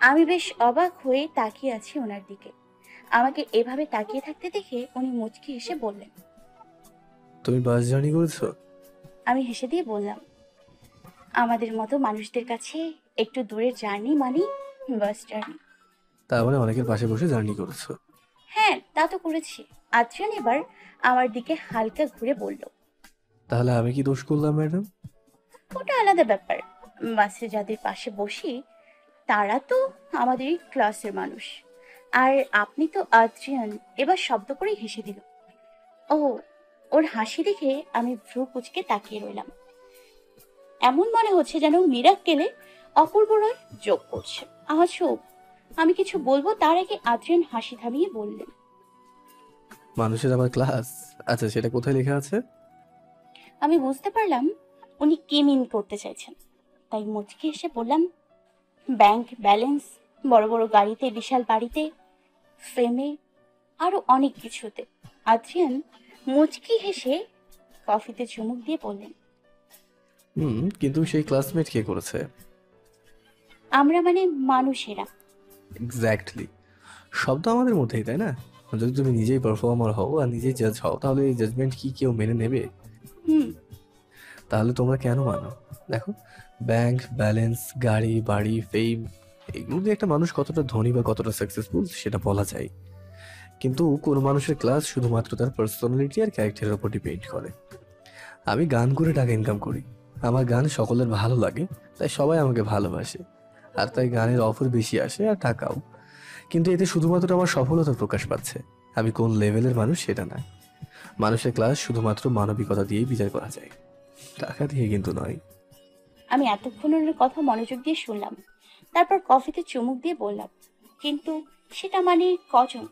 আমি বেশ অবাক হয়ে তাকিয়ে আছি ওনার দিকে। আমাকে এভাবে তাকিয়ে থাকতে দেখে উনি মুচকি হেসে বললেন। তুমি বাস জার্নি করেছো? আমি হেসে দিয়ে বললাম, আমাদের মতো মানুষদের কাছে একটু দূরের জার্নি মানেই বাস জার্নি। তার মানে অনেকের পাশে বসে জার্নি করেছো? হ্যাঁ, তা তো করেছি। আদ্রিয়ান এবার আমার দিকে হালকা ঘুরে বলল, তাহলে আমি কি দোষ করলাম ম্যাডাম? ওটা আলাদা ব্যাপার। বাসে যাদের পাশে বসি তারা তো আমাদেরই ক্লাসের মানুষ। আর আপনি তো আদ্রিয়ান। এবার শব্দ করে হেসে দিল। ও, ওর হাসি দেখে আমি ভ্রু কুচকে তাকিয়ে রইলাম। এমন মনে হচ্ছে যেন মিরাক্কেলে অপূর্ব রয় যোগ করছে। আজব। আমি কিছু বলবো তার আগে আদ্রিয়ান হাসি থামিয়ে বললেন, মানুষের আবার ক্লাস? আচ্ছা, সেটা কোথায় লেখা আছে? আমি বুঝতে পারলাম উনি কি মিন করতে চাইছেন, তাই মুচকি এসে বললাম, ব্যাংক ব্যালেন্স, বড় বড় গাড়িতে, বিশাল বাড়িতে, ফেমে, আরো অনেক কিছুতে। আদ্রিয়ান মুচকি হেসে কফিতে চুমুক দিয়ে বললেন, কিন্তু সেই ক্লাসমেট কে করেছে? আমরা মানে মানুষেরা। এক্স্যাক্টলি। শব্দ আমাদের মধ্যেই, তাই না? যদি তুমি নিজেই পারফর্মার হও আর নিজেই জাজ হও, তাহলে এই জাজমেন্ট কি কেউ মেনে নেবে? হুম। তাহলে তোমরা কেন মানো? দেখো, ব্যাংক ব্যালেন্স, গাড়ি বাড়ি, ফেম, এগুলো দিয়ে একটা মানুষ কতটা ধনী বা কতটা সাকসেসফুল সেটা বলা যায়। কিন্তু কোন মানুষের ক্লাস শুধুমাত্র তার পার্সোনালিটি আর ক্যারেক্টারের উপর ডিপেন্ড করে। আমি গান করে টাকা ইনকাম করি, আমার গান সকলের ভালো লাগে, তাই সবাই আমাকে ভালোবাসে, আর তাই গানের অফার বেশি আসে আর টাকাও। কিন্তু এতে শুধুমাত্র আমার সফলতা প্রকাশ পাচ্ছে, আমি কোন লেভেলের মানুষ সেটা নয়। মানুষের ক্লাস শুধুমাত্র মানবিকতা দিয়েই বিচার করা যায়, টাকা দিয়ে কিন্তু নয়। আমি এতক্ষণ ওনার কথা মনোযোগ দিয়ে শুনলাম, তারপর কফিতে চুমুক দিয়ে বললাম, কিন্তু সেটা মানে কজন?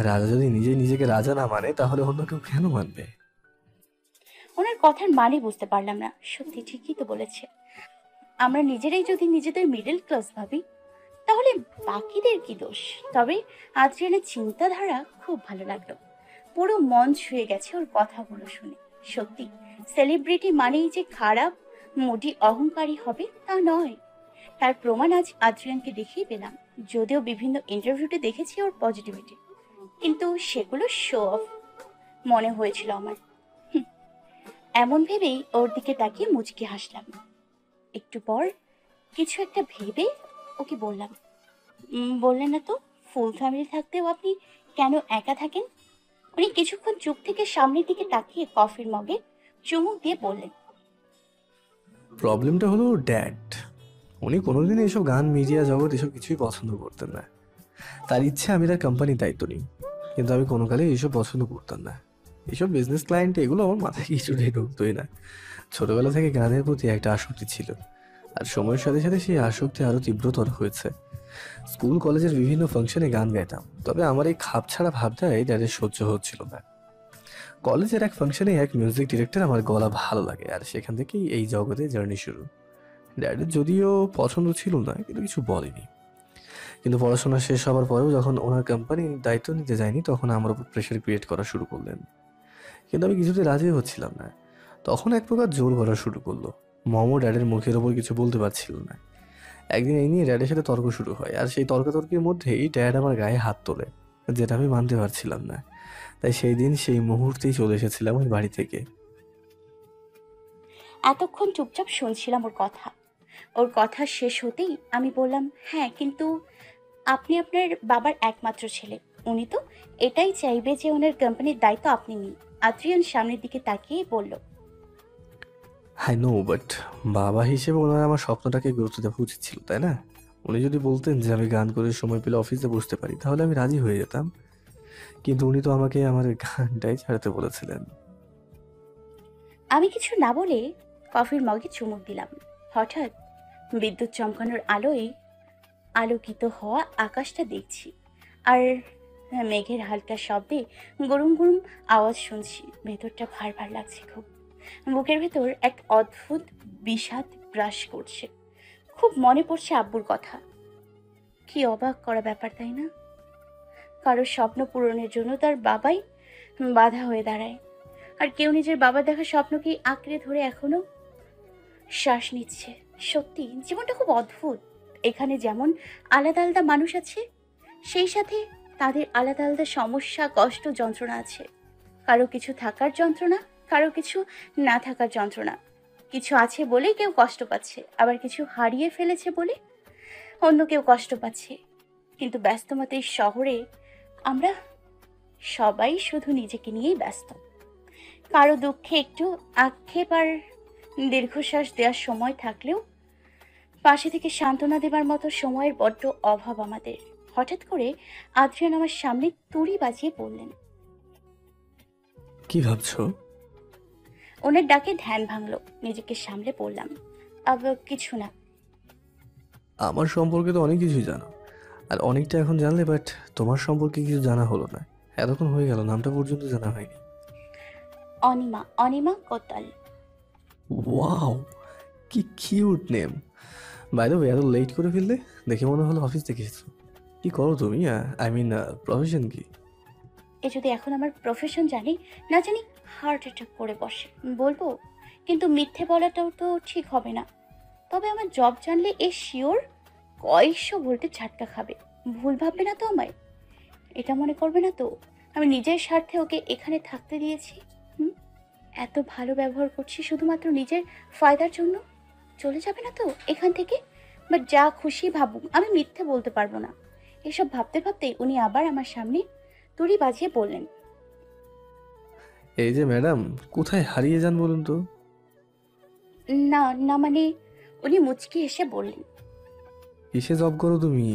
রাজা যদি নিজেকে রাজা না মানে, তাহলে অন্য কেউ কেন মানবে? ওনার কথার মানে বুঝতে পারলাম না। সত্যি ঠিকই তো বলেছে। আমরা নিজেরাই যদি নিজেদের মিডল ক্লাস ভাবি, তাহলে বাকিদের কি দোষ? তবে আদ্রিয়ানের চিন্তাধারা খুব ভালো লাগলো। পুরো মন ছুঁয়ে গেছে ওর কথাগুলো শুনে। সত্যি সেলিব্রিটি মানেই যে খারাপ, মোটি অহংকারী হবে তা নয়। তার প্রমাণ আজ আদ্রিয়ানকে দেখেই পেলাম। যদিও বিভিন্ন ইন্টারভিউতে দেখেছি ওর পজিটিভিটি, কিন্তু সেগুলো শো অফ মনে হয়েছিল আমার। হুম, এমন ভেবেই ওর দিকে তাকিয়ে মুচকি হাসলাম। একটু পর কিছু একটা ভেবে ওকে বললাম, বললেন না তো ফুল ফ্যামিলি থাকতেও আপনি কেন একা থাকেন? উনি কিছুক্ষণ চুপ থেকে সামনের দিকে তাকিয়ে কফির মগে চুমুক দিয়ে বললেন, প্রবলেমটা হলো ড্যাড। উনি কোনোদিন এসব গান, মিডিয়া জগৎ এসব কিছুই পছন্দ করতেন না। তার ইচ্ছে আমি তার কোম্পানির দায়িত্ব নিই, কিন্তু আমি কোনো কালে এইসব পছন্দ করতাম না। এইসব বিজনেস ক্লায়েন্ট, এগুলো আমার মাথায় কিছুটাই ঢুকতোই না। ছোটবেলা থেকে গানের প্রতি একটা আসক্তি ছিল, আর সময়ের সাথে সাথে সেই আসক্তি আরো তীব্রতর হয়েছে। স্কুল কলেজের বিভিন্ন ফাংশনে গান গাইতাম, তবে আমার এই খাপ ছাড়া ভাবটাই ড্যাডের সহ্য হচ্ছিল না। কলেজের এক ফাংশনে এক মিউজিক ডিরেক্টর আমার গলা ভালো লাগে, আর সেখান থেকেই এই জগতে জার্নি শুরু। ড্যাডের যদিও পছন্দ ছিল না, কিন্তু কিছু বলেনি। কিন্তু পড়াশোনা শেষ হওয়ার পরেও যখন ওনার কোম্পানির দায়িত্ব নিতে যায়নি, তখন আমার উপর প্রেশার ক্রিয়েট করা শুরু করলেন। কিন্তু আমি কিছুতে রাজি হচ্ছিলাম না। তখন এক প্রকার জোর করা শুরু করলো। মমও ড্যাডের মুখের ওপর কিছু বলতে পারছিল না। একদিন এই নিয়ে ড্যাডের সাথে তর্ক শুরু হয়, আর সেই তর্কাতর্কির মধ্যেই ড্যাড আমার গায়ে হাত তোলে, যেটা আমি মানতে পারছিলাম না। তাই সেই দিন সেই মুহূর্তেই চলে এসেছিলাম ওই বাড়ি থেকে। এতক্ষণ চুপচাপ শুনছিলাম ওর কথা। ওর কথা শেষ হতেই আমি বললাম, হ্যাঁ, কিন্তু আপনি আপনার বাবার একমাত্র ছেলে। উনি তো এটাই চাইবে যে ওনার কোম্পানির দায়িত্ব আপনি নিন। আদ্রিয়ান সামনের দিকে তাকিয়ে বলল, আই নো, বাট বাবা হিসেবে ওনার আমার স্বপ্নটাকে গুরুত্ব দেওয়া উচিত ছিল, তাই না? উনি যদি বলতেন যে আমি গান করে সময় পেলে অফিসে বসতে পারি, তাহলে আমি রাজি হয়ে যেতাম। কিন্তু উনি তো আমাকে আমার গানটাই ছাড়তে বলেছিলেন। আমি কিছু না বলে কফির মগে চুমুক দিলাম। হঠাৎ বিদ্যুৎ চমকানোর আলোয় আলোকিত হওয়া আকাশটা দেখছি, আর মেঘের হালকা শব্দে গরুম গরুম আওয়াজ শুনছি। ভেতরটা ভার ভার লাগছে খুব। বুকের ভেতর এক অদ্ভুত বিষাদ গ্রাস করছে। খুব মনে পড়ছে আব্বুর কথা। কি অবাক করা ব্যাপার, তাই না? কারোর স্বপ্ন পূরণের জন্য তার বাবাই বাধা হয়ে দাঁড়ায়, আর কেউ নিজের বাবা দেখা স্বপ্নকে আঁকড়ে ধরে এখনো শ্বাস নিচ্ছে। সত্যি জীবনটা খুব অদ্ভুত। এখানে যেমন আলাদা আলাদা মানুষ আছে, সেই সাথে তাদের আলাদা আলাদা সমস্যা, কষ্ট, যন্ত্রণা আছে। কারো কিছু থাকার যন্ত্রণা, কারো কিছু না থাকার যন্ত্রণা। কিছু আছে বলে কেউ কষ্ট পাচ্ছে, আবার কিছু হারিয়ে ফেলেছে বলে অন্য কেউ কষ্ট পাচ্ছে। কিন্তু ব্যস্তমতের শহরে আমরা সবাই শুধু নিজেকে নিয়েই ব্যস্ত। কারো দুঃখে একটু আক্ষেপ আর দীর্ঘশ্বাস দেওয়ার সময় থাকলেও পাশে থেকে সান্ত্বনা দেবার মতো সময়ের বড্ড অভাব আমাদের। হঠাৎ করে আদ্রিয়ান আমার সামনে তুড়ি বাজিয়ে বললেন। কি ভাবছো? ওনার ডাকে ধ্যান ভাঙলো। নিজেকে সামলে বললাম, কিছু না। আমার সম্পর্কে তো অনেক কিছুই জানো, আর অনেকটা এখন জানলে, বাট তোমার সম্পর্কে কিছু জানা হলো না। এতক্ষণ হয়ে গেল, নামটা পর্যন্ত জানা হয়নি। অনিমা, অনিমা কোতাল। ওয়াও, কি cute name. By the way, এত লেট করে ফেললে, দেখে মনে হলো অফিস থেকে এসেছো। কি করো তুমি? আই মিন, প্রফেশন কি? এ যদি এখন আমার প্রফেশন জানি না জানি হার্ট অ্যাটাক করে বসে বলবো, কিন্তু মিথ্যে বলাটাও তো ঠিক হবে না। তবে আমার জব জানলে এ শিওর কয়েকশো ভোল্টের ঝাটকা খাবে। ভুল ভাববে না তো আমায়? এটা মনে করবে না তো আমি নিজের স্বার্থে ওকে এখানে থাকতে দিয়েছি? হুম, এত ভালো ব্যবহার করছি শুধুমাত্র নিজের ফায়দার জন্য? চলে যাবে না তো এখান থেকে? বাট যা খুশি ভাবুক, আমি মিথ্যে বলতে পারবো না। এসব ভাবতে ভাবতেই উনি আবার আমার সামনে তুড়ি বাজিয়ে বললেন, এই যে ম্যাডাম, কোথায় হারিয়ে যান বলুন তো? না না মানে, উনি মুচকি এসে বললেন। কিসে জব করো তুমি?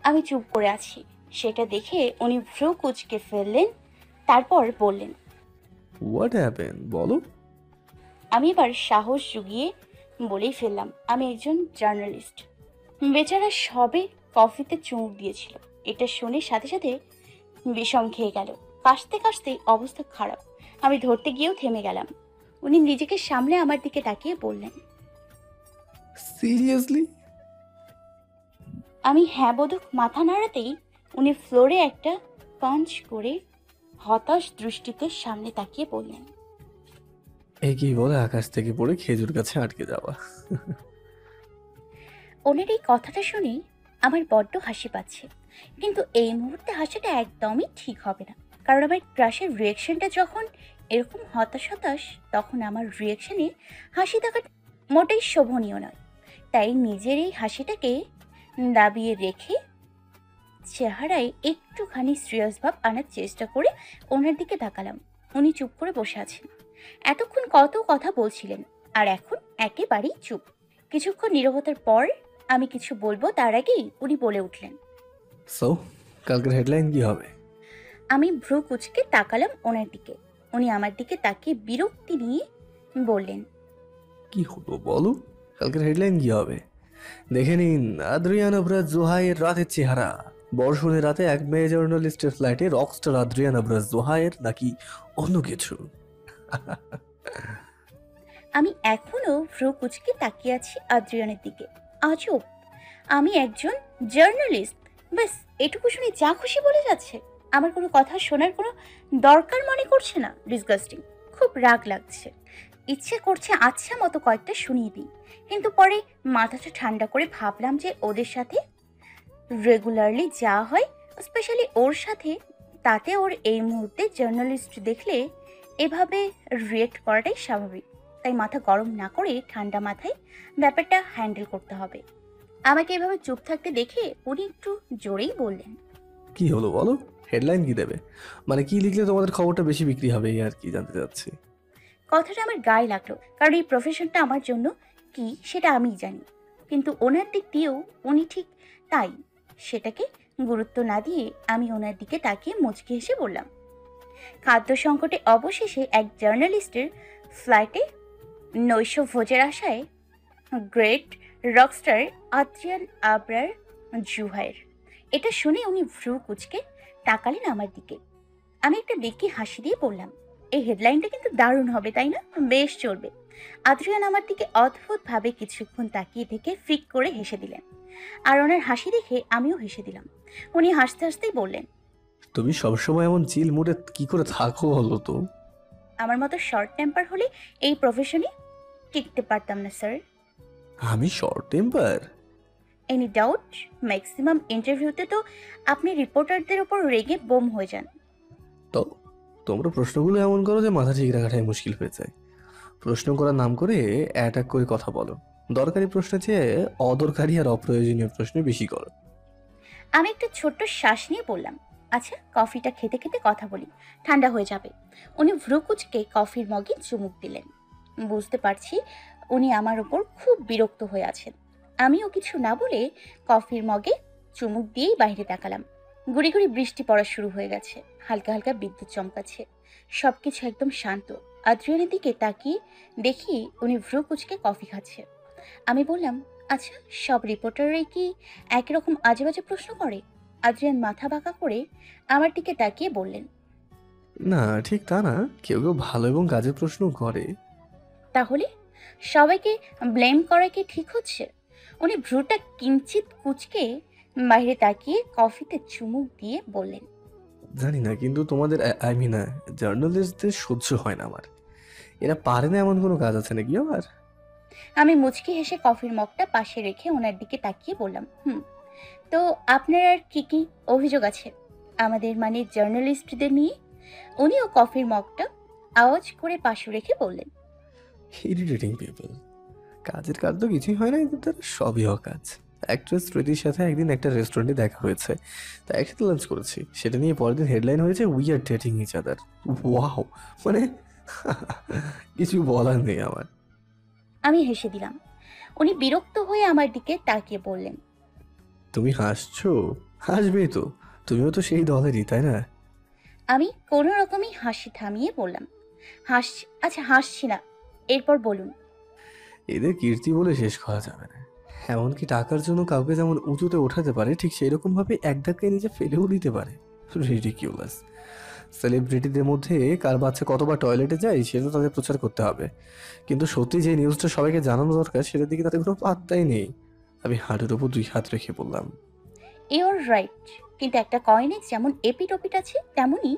আমি চুপ করে আছি। সেটা দেখে উনি ভ্রু কুচকে ফেললেন, তারপর বললেন। হোয়াট হ্যাপেন, বলো। আমি এবার সাহস জুগিয়ে বলেই ফেললাম, আমি একজন জার্নালিস্ট। বেচারা সবে কফিতে চুমুক দিয়েছিল। এটা শুনে সাথে সাথে বিষম খেয়ে গেল। কাশতে কাশতে অবস্থা খারাপ। আমি ধরতে গিয়েও থেমে গেলাম। উনি নিজেকে সামলে আমার দিকে তাকিয়ে বললেন। সিরিয়াসলি? আমি হ্যাঁ বোধক মাথা নাড়াতেই উনি ফ্লোরে একটা পাঞ্চ করে হতাশ দৃষ্টিতে সামনে তাকিয়ে বললেন। এই কি বলে আকাশ থেকে পড়ে খেজুর গাছে আটকে যাওয়া। ওনার এই কথাটা শুনে আমার বড্ড হাসি পাচ্ছে, কিন্তু এই মুহূর্তে হাসিটা একদমই ঠিক হবে না। কারণ আমার ক্রাশের রিয়েকশনটা যখন এরকম হতাশ হতাশ, তখন আমার রিয়েকশনে হাসি থাকাটা মোটেই শোভনীয় নয়। তাই নিজের এই হাসিটাকে দাবিয়ে রেখে চেহারায় একটুখানি সিরিয়াস ভাব আনার চেষ্টা করে ওনার দিকে তাকালাম। উনি চুপ করে বসে আছেন। এতক্ষণ কত কথা বলছিলেন, আর এখন একেবারেই চুপ। কিছুক্ষণ নীরবতার পর আমি কিছু বলবো তার আগেই উনি বলে উঠলেন। সো, কালকের হেডলাইন কি হবে? আমি ভ্রু কুচকে তাকালাম ওনার দিকে। উনি আমার দিকে তাকিয়ে বিরক্তি নিয়ে বললেন। কি হলো বলো, কালকের হেডলাইন কি হবে? দেখে নিন, আদ্রিয়ান আবরাজ জোহাইয়ের রাতের চেহারা। বর্ষণের রাতে এক মেয়ে জার্নালিস্টের ফ্ল্যাটে রকস্টার আদ্রিয়ান আবরাজ জোহাইয়ের, নাকি অন্য কিছু? আমি এখনো ভ্রু কুচকে তাকিয়ে আছি আদ্রিয়ানের দিকে। আজব, আমি একজন জার্নালিস্ট, ব্যাস এটুকু শুনে যা খুশি বলে যাচ্ছে। আমার কোনো কথা শোনার কোনো দরকার মনে করছে না। ডিসগাস্টিং। খুব রাগ লাগছে। ইচ্ছে করছে আচ্ছা মতো কয়েকটা শুনিয়ে দিই, কিন্তু পরে মাথাটা ঠান্ডা করে ভাবলাম যে ওদের সাথে রেগুলারলি যা হয়, স্পেশালি ওর সাথে, তাতে ওর এই মুহূর্তে জার্নালিস্ট দেখলে এভাবে রিয়েক্ট করাটাই স্বাভাবিক। তাই মাথা গরম না করে ঠান্ডা মাথায় ব্যাপারটা হ্যান্ডেল করতে হবে। আমাকে এভাবে চুপ থাকতে দেখে উনি একটু জোরেই বললেন। কি হলো বলো, হেডলাইন কি দেবে? মানে কি লিখলে তোমাদের খবরটা বেশি বিক্রি হবে, এই আর কি জানতে চাচ্ছি। কথাটা আমার গায়ে লাগলো, কারণ এই প্রফেশনটা আমার জন্য কি সেটা আমিই জানি। কিন্তু ওনার দিক দিয়েও উনি ঠিক তাই। সেটাকে গুরুত্ব না দিয়ে আমি ওনার দিকে তাকিয়ে মুচকি হেসে বললাম, খাদ্য সংকটে অবশেষে এক জার্নালিস্টের ফ্লাইটে নৈশ ভোজের আশায় great Rockstar Adrian Abrar Zuhair. এটা শুনে উনি ভ্রু কুচকে তাকালেন আমার দিকে। আমি একটা বেঁকে হাসি দিয়ে বললাম, এই হেডলাইনটা কিন্তু দারুণ হবে, তাই না? বেশ চলবে। আদ্রিয়ান আমার দিকে অদ্ভুতভাবে কিছুক্ষণ তাকিয়ে থেকে ফিক করে হেসে দিলেন, আর ওনার হাসি দেখে আমিও হেসে দিলাম। উনি হাসতে হাসতেই বললেন, তুমি সবসময় এমন চিল মুডে কি করে থাকো বলো তো? আমার মতো শর্ট টেম্পার হলে এই প্রফেশনে টিকতে পারতাম না স্যার। আমি short temper? Any doubt? Maximum ইন্টারভিউতে তো আপনি রিপোর্টারদের ওপর রেগে বোম হয়ে যান। তো তোমরা প্রশ্নগুলো এমন করো যে মাথা ঠিক রাখাটাই মুশকিল হয়ে যায়। প্রশ্ন করার নাম করে অ্যাটাক করে কথা বলো। দরকারি প্রশ্নের চেয়ে অদরকারি আর অপ্রয়োজনীয় প্রশ্ন বেশি করো। আমি একটা ছোট্ট শ্বাস নিয়ে বললাম, আচ্ছা কফিটা খেতে খেতে কথা বলি, ঠান্ডা হয়ে যাবে। উনি ভ্রু কুচকে কফির মগে চুমুক দিলেন। বুঝতে পারছি উনি আমার ওপর খুব বিরক্ত হয়ে আছেন। আমিও কিছু না বলে কফির মগে চুমুক দিয়েই বাইরে তাকালাম। গুড়ি গুড়ি বৃষ্টি পড়া শুরু হয়ে গেছে, হালকা হালকা বিদ্যুৎ চমকাচ্ছে। সবকিছু একদম শান্ত। আদ্রিয়ানের দিকে তাকিয়ে দেখি উনি ভ্রু কুচকে কফি খাচ্ছে। আমি বললাম, আচ্ছা সব রিপোর্টাররাই কি একই রকম আজে বাজে প্রশ্ন করে? আদ্রিয়ান মাথা বাঁকা করে আমার দিকে তাকিয়ে বললেন, না ঠিক তা না, কেউ কেউ ভালো এবং কাজের প্রশ্ন করে। তাহলে সবাইকে ব্লেম করা কি ঠিক হচ্ছে? উনি ভ্রুটা কিঞ্চিত কুচকে বাইরে তাকিয়ে কফিতে চুমুক দিয়ে বললেন, জানি না, কিন্তু তোমাদের আই মিন জার্নালিস্টদের সহ্য হয় না আমার। এরা পারে না এমন কোনো কাজ আছে নাকি আবার? আমি মুচকি হেসে কফির মগটা পাশে রেখে ওনার দিকে তাকিয়ে বললাম, তো আপনার আর কি কি অভিযোগ আছে আমাদের মানে জার্নালিস্টদের নিয়ে? উনিও কফির মগটা আওয়াজ করে পাশে রেখে বললেন, ইরিটেটিং পিপল। কাজের কাজ তো কিছুই হয় না, এদের দ্বারা সবই অকাজ। অ্যাক্ট্রেস স্মৃতির সাথে একদিন একটা রেস্টুরেন্টে দেখা হয়েছে, তাই একসাথে লাঞ্চ করেছি। সেটা নিয়ে পরের দিন হেডলাইন হয়েছে we are dating each other. Wow, মানে কিছু বলার নেই আমার। আমি হেসে দিলাম। উনি বিরক্ত হয়ে আমার দিকে তাকিয়ে বললেন, তুমি হাসছো? হাসবেই তো, তুমিও তো সেই দলেরই, তাই না? আমি কোনো রকমই হাসি থামিয়ে বললাম, হাসছি, আচ্ছা হাসছি না, এরপর বলুন। এদের কীর্তি বলে শেষ করা যাবে না। এমনকি টাকার জন্য কাউকে যেমন উঁচুতে ওঠাতে পারে, ঠিক সেই রকম ভাবে এক ধাক্কায় নিজে ফেলেও দিতে পারে। রিডিকিউলাস। সেলিব্রিটিদের মধ্যে কার বাচ্চা কতবার টয়লেটে যায় সেটা তাদের প্রচার করতে হবে, কিন্তু সত্যি যে নিউজটা সবাইকে জানানো দরকার সেটার দিকে তাদের কোনো পাত্তাই নেই। আমি হাঁটুর ওপর 2 হাত রেখে বললাম, ইউর রাইট, কিন্তু একটা কয়েনে যেমন এপিটোপিট আছে তেমনি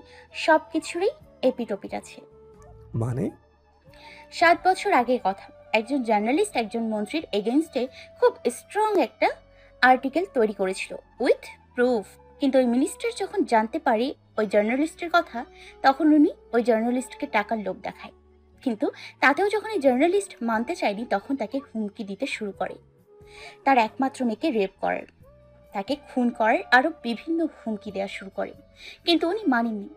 সব কিছুরই এপিটোপিট আছে। মানে? 7 বছর আগের কথা, একজন জার্নালিস্ট একজন মন্ত্রীর এগেনস্টে খুব স্ট্রং একটা আর্টিকেল তৈরি করেছিল উইথ প্রুফ। কিন্তু ওই মিনিস্টার যখন জানতে পারে ওই জার্নালিস্টের কথা, তখন উনি ওই জার্নালিস্টকে টাকার লোভ দেখায়। কিন্তু তাতেও যখন এই জার্নালিস্ট মানতে চায়নি, তখন তাকে হুমকি দিতে শুরু করে। তার একমাত্র মেয়েকে রেপ করার, তাকে খুন করার আরও বিভিন্ন হুমকি দেওয়া শুরু করে। কিন্তু উনি মানেননি।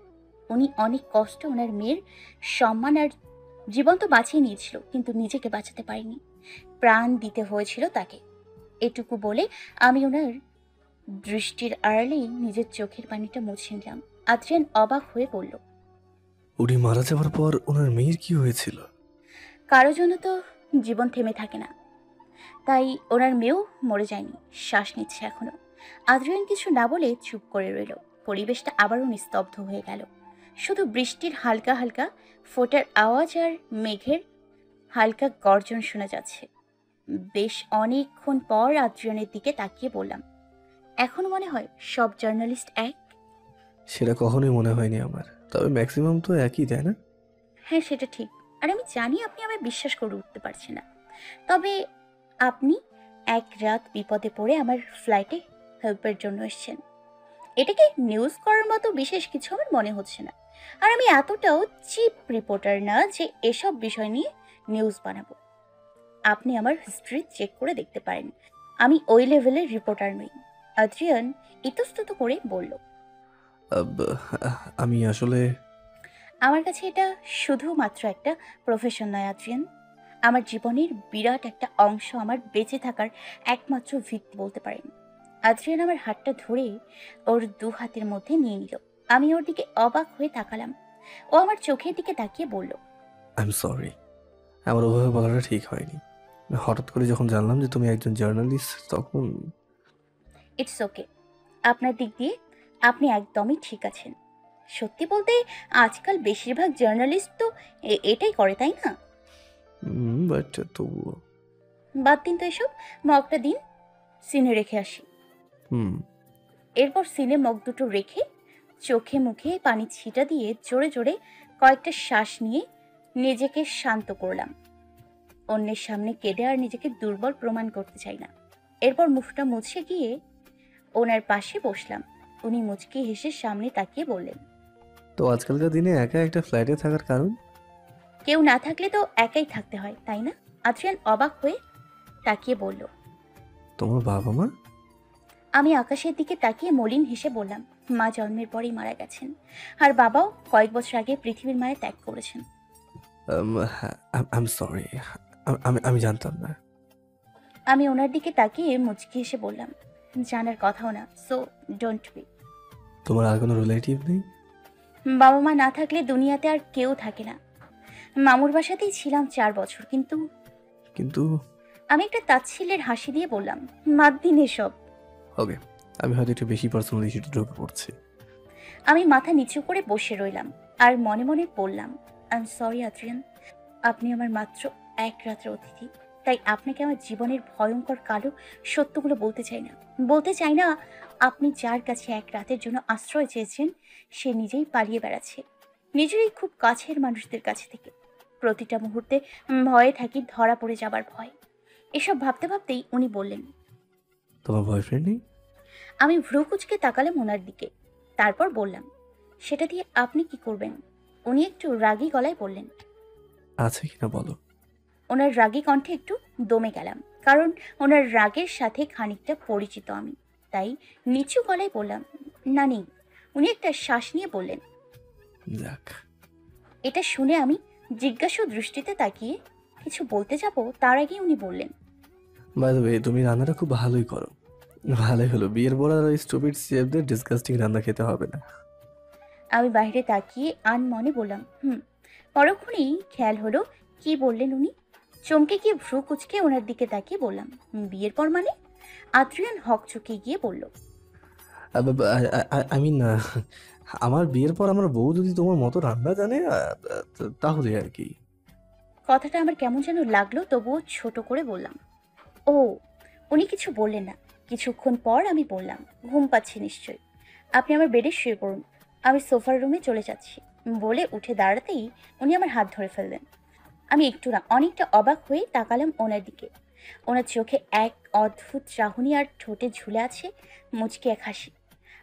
উনি অনেক কষ্ট ওনার মেয়ের সম্মান আর জীবন তো বাঁচিয়ে নিয়েছিল, কিন্তু নিজেকে বাঁচাতে পারেনি। প্রাণ দিতে হয়েছিল তাকে। এটুকু বলে আমি ওনার দৃষ্টির আড়ালেই নিজের চোখের পানিটা মুছে নিলাম। আদ্রিয়ান অবাক হয়ে বলল, উনি মারা যাওয়ার পর ওনার মেয়ের কি হয়েছিল? কারো জন্য তো জীবন থেমে থাকে না, তাই ওনার মেয়েও মরে যায়নি, শ্বাস নিচ্ছে এখনো। আদ্রিয়ান কিছু না বলে চুপ করে রইল। পরিবেশটা আবারও নিস্তব্ধ হয়ে গেল। শুধু বৃষ্টির হালকা হালকা ফোঁটার আওয়াজ আর মেঘের হালকা গর্জন শোনা যাচ্ছে। বেশ অনেকক্ষণ পর আদ্রিয়ানের দিকে তাকিয়ে বললাম, এখন মনে হয় সব জার্নালিস্ট এক? সেটা কখনোই মনে হয়নি আমার, তবে ম্যাক্সিমাম তো একই, তাই না? হ্যাঁ সেটা ঠিক। আর আমি জানি আপনি আমায় বিশ্বাস করে উঠতে পারছেন না, তবে আপনি এক রাত বিপদে পড়ে আমার ফ্লাইটে হেল্পের জন্য এসেছেন। এটাকে নিউজ করার মতো বিশেষ কিছু আমার মনে হচ্ছে না। আর আমি এতটাও চিপ রিপোর্টার না যে এসব বিষয় নিয়ে নিউজ বানাবো। আপনি আমার হিস্ট্রি চেক করে দেখতে পারেন, আমি ওই লেভেলের রিপোর্টার নই। আদ্রিয়ান ইতস্তত করে বলল, আব, আমি আসলে আমার কাছে এটা শুধুমাত্র একটা প্রফেশন নয় আদ্রিয়ান, আমার জীবনের বিরাট একটা অংশ, আমার বেঁচে থাকার একমাত্র ভিত্তি বলতে পারেন। আদ্রিয়ান আমার হাতটা ধরে ওর 2 হাতের মধ্যে নিয়ে নিল। আমি ওর দিকে অবাক হয়ে তাকালাম। ও আমার চোখের দিকে তাকিয়ে বলল, আই এম সরি। আমার ওভাবে বলাটা ঠিক হয়নি। হঠাৎ করে যখন জানলাম যে তুমি একজন জার্নালিস্ট তখন ইটস ওকে। আপনার দিক দিয়ে আপনি একদমই ঠিক আছেন। সত্যি বলতে আজকাল বেশিরভাগ জার্নালিস্ট তো এটাই করে, তাই না? বাট তবুও। বাদ দিন তো এসব, মগটা দিন, সিনে রেখে আসি। হুম। এরপর সিনে মগ দুটো রেখে চোখে মুখে পানি ছিটা দিয়ে জোরে জোরে কয়েকটা শ্বাস নিয়ে নিজেকে শান্ত করলাম। অন্যের সামনে কেঁদে আর নিজেকে দুর্বল প্রমাণ করতে চাই না। এরপর মুখটা মুছে গিয়ে ওনার পাশে বসলাম। উনি মুচকি হেসে সামনে তাকিয়ে বললেন, তো আজকালকার দিনে একা একটা ফ্ল্যাটে থাকার কারণ? কেউ না থাকলে তো একাই থাকতে হয়, তাই না? আদ্রিয়ান অবাক হয়ে তাকিয়ে বলল। তোমার বাবা মা? আমি আকাশের দিকে তাকিয়ে মলিন হেসে বললাম, মা জন্মের পরেই মারা গেছেন, আর বাবাও কয়েক বছর আগে পৃথিবীর মায়া ত্যাগ করেছেন। I am sorry. আমি জানতাম না। আমি ওনার দিকে তাকিয়ে মুচকি হেসে বললাম, জানার কথাও না, সো ডোন্ট বি। তোমার আর কোনো রিলেটিভ নেই? বাবা মা না থাকলে দুনিয়াতে আর কেউ থাকে না। মামুর বাসাতেই ছিলাম 4 বছর, কিন্তু কিন্তু আমি একটা তাচ্ছিল্যের হাসি দিয়ে বললাম, বাদ দিন এসব। ওকে, আমি হয়তো একটু বেশি পার্সোনাল ইস্যুতে ঢুকে পড়ছি। আমি মাথা নিচু করে বসে রইলাম আর মনে মনে বললাম, আই এম সরি আদ্রিয়ান, আপনি আমার মাত্র এক রাতের অতিথি, তাই আপনাকে আমার জীবনের ভয়ঙ্কর কালো সত্যগুলো বলতে চাই না। বলতে চাই না আপনি যার কাছে এক রাতের জন্য আশ্রয় চেয়েছেন সে নিজেই পালিয়ে বেড়াচ্ছে, নিজেরই খুব কাছের মানুষদের কাছে থেকে। প্রতিটা মুহূর্তে ভয়ে থাকি ধরা পড়ে যাবার ভয়। এসব ভাবতে ভাবতেই উনি বললেন। তোমার বয়ফ্রেন্ড নেই? আমি ভ্রু কুঁচকে তাকালাম ওনার দিকে, তারপর বললাম, সেটা দিয়ে আপনি কি করবেন? উনি একটু রাগী গলায় বললেন। আছে কিনা বলো। ওনার রাগী কণ্ঠে একটু দমে গেলাম, কারণ ওনার রাগের সাথে খানিকটা পরিচিত আমি, তাই নিচু গলায় বললাম, না নেই। উনি একটা শ্বাস নিয়ে বললেন। যাক। এটা শুনে আমি জিজ্ঞাসু দৃষ্টিতে তাকিয়ে কিছু বলতে যাব, তার আগে উনি বললেন, বাই দ্য ওয়ে, তুমি রান্নাটা খুব ভালোই করো। ভালোই হলো, বিয়ের পর আর ওই স্টুপিড শেফদের ডিসগাস্টিং রান্না খেতে হবে না। আমি বাইরে তাকিয়ে আনমনে বললাম, পরক্ষণেই খেয়াল হলো কি বললেন উনি। চমকে গিয়ে ভ্রু কুচকে ওনার দিকে তাকিয়ে বললাম, বিয়ের পর মানে? আদ্রিয়ান হকচকে গিয়ে বলল, আই মিন, আমার বিয়ের পর আমার বউ যদি তোমার মতো রান্না জানে, তাহলে আর কি। কথাটা আমার কেমন যেন লাগলো, তবুও ছোট করে বললাম, ও। উনি কিছু বললেন না। কিছুক্ষণ পর আমি বললাম, ঘুম পাচ্ছি নিশ্চয়ই, আপনি আমার বেডে শুয়ে পড়ুন, আমি সোফার রুমে চলে যাচ্ছি। বলে উঠে দাঁড়াতেই উনি আমার হাত ধরে ফেললেন। আমি একটু না অনেকটা অবাক হয়ে তাকালাম ওনার দিকে। ওনার চোখে এক অদ্ভুত চাহনি আর ঠোঁটে ঝুলে আছে মুচকি এক হাসি।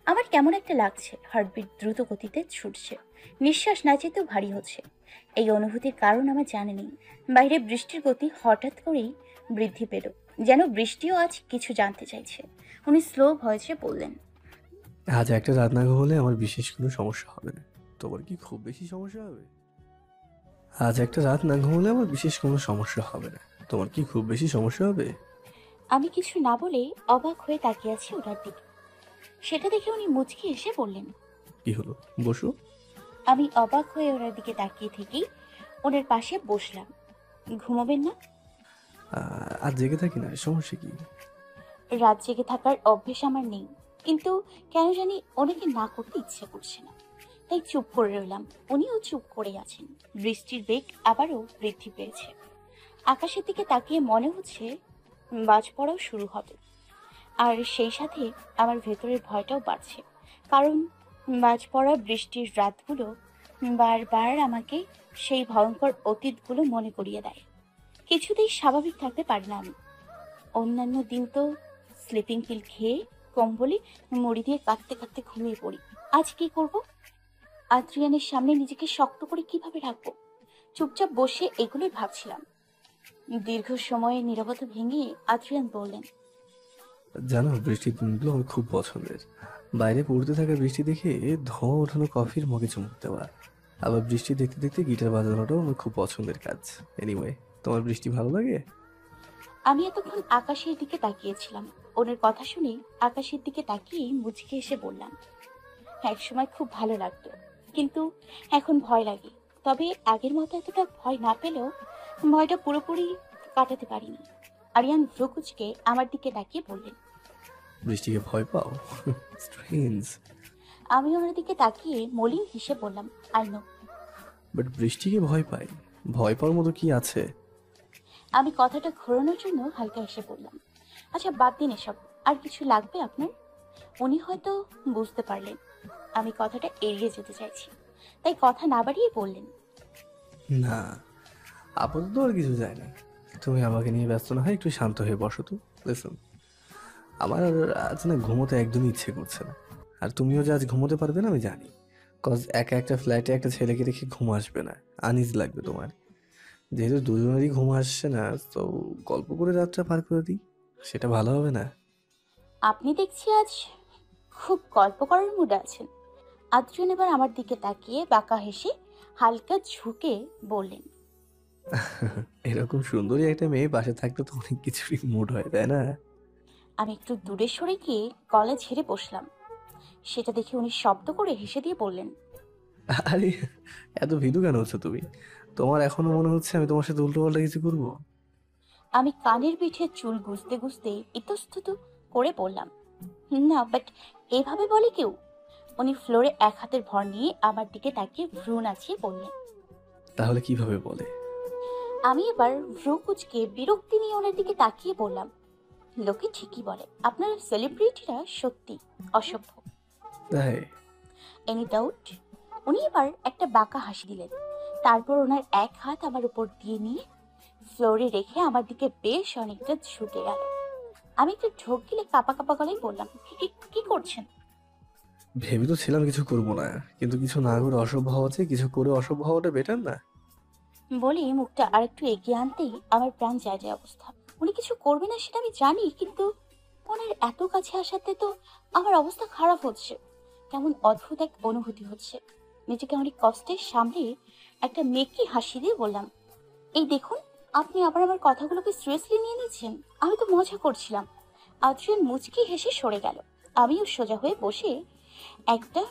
আমার কেমন একটা লাগছে, হার্টবিট দ্রুত গতিতে ছুটছে, নিঃশ্বাস না যেতেও ভারী হচ্ছে। এই অনুভূতির কারণ আমার জানা নেই। বাইরে বৃষ্টির গতি হঠাৎ করেই বৃদ্ধি পেল, যেন বৃষ্টিও আজ কিছু জানতে চাইছে। উনি স্লো ভয়েসে বললেন, আজ একটা রাত না ঘুমোলে আমার বিশেষ কোনো সমস্যা হবে না। তোমার কি খুব বেশি সমস্যা হবে? আজ একটা রাত না ঘুমোলে আমার বিশেষ কোনো সমস্যা হবে না। তোমার কি খুব বেশি সমস্যা হবে? আমি কিছু না বলে অবাক হয়ে তাকিয়ে আছি ওনার দিকে। সেটা দেখে উনি মুচকি এসে বললেন। কি হলো, বসো। আমি অবাক হয়ে ওনার দিকে তাকিয়ে থেকেই ওনার পাশে বসলাম। ঘুমাবেন না? আজ জেগে থাকি না, সমস্যা কি? রাত জেগে থাকার অভ্যেস আমার নেই, কিন্তু কেন জানি ওনাকে না করতে ইচ্ছে করছে না, তাই চুপ করে রইলাম। উনিও চুপ করে আছেন। বৃষ্টির বেগ আবারও বৃদ্ধি পেয়েছে। আকাশের দিকে তাকিয়ে মনে হচ্ছে বাজ পড়াও শুরু হবে। আর সেই সাথে আমার ভেতরের ভয়টাও বাড়ছে, কারণ বাজ পড়া বৃষ্টির রাতগুলো বারবার আমাকে সেই ভয়ঙ্কর অতীতগুলো মনে করিয়ে দেয়। কিছুতেই স্বাভাবিক থাকতে পারি না আমি। অন্যান্য দিন তো স্লিপিং পিল খেয়ে কম্বলে মুড়ি দিয়ে কাঁদতে কাঁদতে ঘুমিয়ে পড়ি। আজ কি করব? আদ্রিয়ানের সামনে নিজেকে শক্ত করে কিভাবে রাখবো? চুপচাপ বসে এগুলোই ভাবছিলাম। দীর্ঘ সময়ে নীরবতা ভেঙে আদ্রিয়ান বললেন, জানো, বৃষ্টির দিনগুলো আমার খুব পছন্দের। বাইরে পড়তে থাকা বৃষ্টি দেখে ধোঁয়া ওঠানো কফির মগে চুমুক দেওয়া, আবার বৃষ্টি দেখতে দেখতে গিটার বাজানোটাও আমার খুব পছন্দের কাজ। এনিওয়ে, তোমার বৃষ্টি ভালো লাগে? আমি এতক্ষণ আকাশের দিকে তাকিয়েছিলাম। ওনার কথা শুনে আকাশের দিকে তাকিয়ে মুচকে এসে বললাম, একসময় খুব ভালো লাগতো, কিন্তু এখন ভয় লাগে। তবে আগের মতো এতটা ভয় না পেলেও ভয়টা পুরোপুরি কাটাতে পারিনি। আরিয়ান ভ্রুকুচকে আমার দিকে তাকিয়ে বললেন। বৃষ্টিকে ভয় পাও? স্ট্রেঞ্জ। আমি ওনার দিকে তাকিয়ে মলিন হেসে বললাম, আই নো। বাট বৃষ্টিকে ভয় পাই? ভয় পাওয়ার মতো কি আছে? আমি কথাটা ঘোরানোর জন্য হালকা হেসে বললাম, আচ্ছা বাদ দিন এসব, আর কিছু লাগবে আপনার? উনি হয়তো বুঝতে পারলেন আমি কথাটা এড়িয়ে যেতে চাইছি, তাই কথা না বাড়িয়ে বললেন, না, আপাতত আর কিছু যায় না। তুমি আমাকে নিয়ে ব্যস্ত না হয় একটু শান্ত হয়ে বসো তো। লিসন, আমার আজ না ঘুমোতে একদমই ইচ্ছে করছে না। আর তুমিও যে আজ ঘুমোতে পারবে না আমি জানি। কজ একা একটা ফ্ল্যাটে একটা ছেলেকে রেখে ঘুম আসবে না, আনইজ লাগবে তোমার। যেহেতু দুজনেরই ঘুম আসছে না, তো গল্প করে রাতটা পার করে দিই, সেটা ভালো হবে না? আপনি দেখছি আজ খুব গল্প করার মুডে আছেন। আদ্রিয়ান এবার আমার দিকে তাকিয়ে বাঁকা হেসে হালকা ঝুঁকে বললেন, এরকম সুন্দরী একটা মেয়ে পাশে থাকলে তো অনেক কিছুরই মুড হয়, তাই না? আমি একটু দূরে সরে গিয়ে গলা ঝেড়ে বসলাম। সেটা দেখে উনি শব্দ করে হেসে দিয়ে বললেন, আরে, এত ভীতু কেন হচ্ছে তুমি? তোমার এখনো মনে হচ্ছে আমি তোমার সাথে উল্টো পাল্টা কিছু করবো? আমি কানের পিঠে চুল গুজতে গুজতে ইতস্তত করে বললাম, না বাট এভাবে বলে কেউ? উনি ফ্লোরে এক হাতের ভর নিয়ে আমার দিকে তাকিয়ে ভ্রু নাচিয়ে বললেন। তাহলে কিভাবে বলে? আমি এবার ভ্রু কুচকে বিরক্তি নিয়ে ওনার দিকে তাকিয়ে বললাম, লোকে ঠিকই বলে আপনার সেলিব্রিটিরা সত্যি অসভ্য। তাই? Any doubt? উনি এবার একটা বাঁকা হাসি দিলেন, তারপর ওনার এক হাত আমার উপর দিয়ে নিয়ে ফ্লোরে রেখে আমার দিকে বেশ অনেকটা ঝুঁকে গেল। আমি একটু ঢোক গিলে কাপা কাপা গলায় বললাম, কি করছেন? ভেবে তো ছিলাম কিছু করবো না, কিন্তু কিছু না করে অসভ্য হওয়া আছে, কিছু করে অসভ্য হওয়াটা বেটার না? বলে মুখটা আর একটু এগিয়ে আনতেই আমার প্রাণ যায় যায় অবস্থা। উনি কিছু করবে না সেটা আমি জানি, কিন্তু ওনার এত কাছে আসাতে তো আমার অবস্থা খারাপ হচ্ছে। কেমন অদ্ভুত এক অনুভূতি হচ্ছে। নিজেকে অনেক কষ্টে সামলে একটা মেকি হাসি দিয়ে বললাম, এই দেখুন, আপনি আবার আমার কথাগুলোকে সিরিয়াসলি নিয়ে নিচ্ছেন। আমি তো মজা করছিলাম। আদ্রিয়ান মুচকি হেসে সরে গেল। আমিও সোজা হয়ে বসে একটা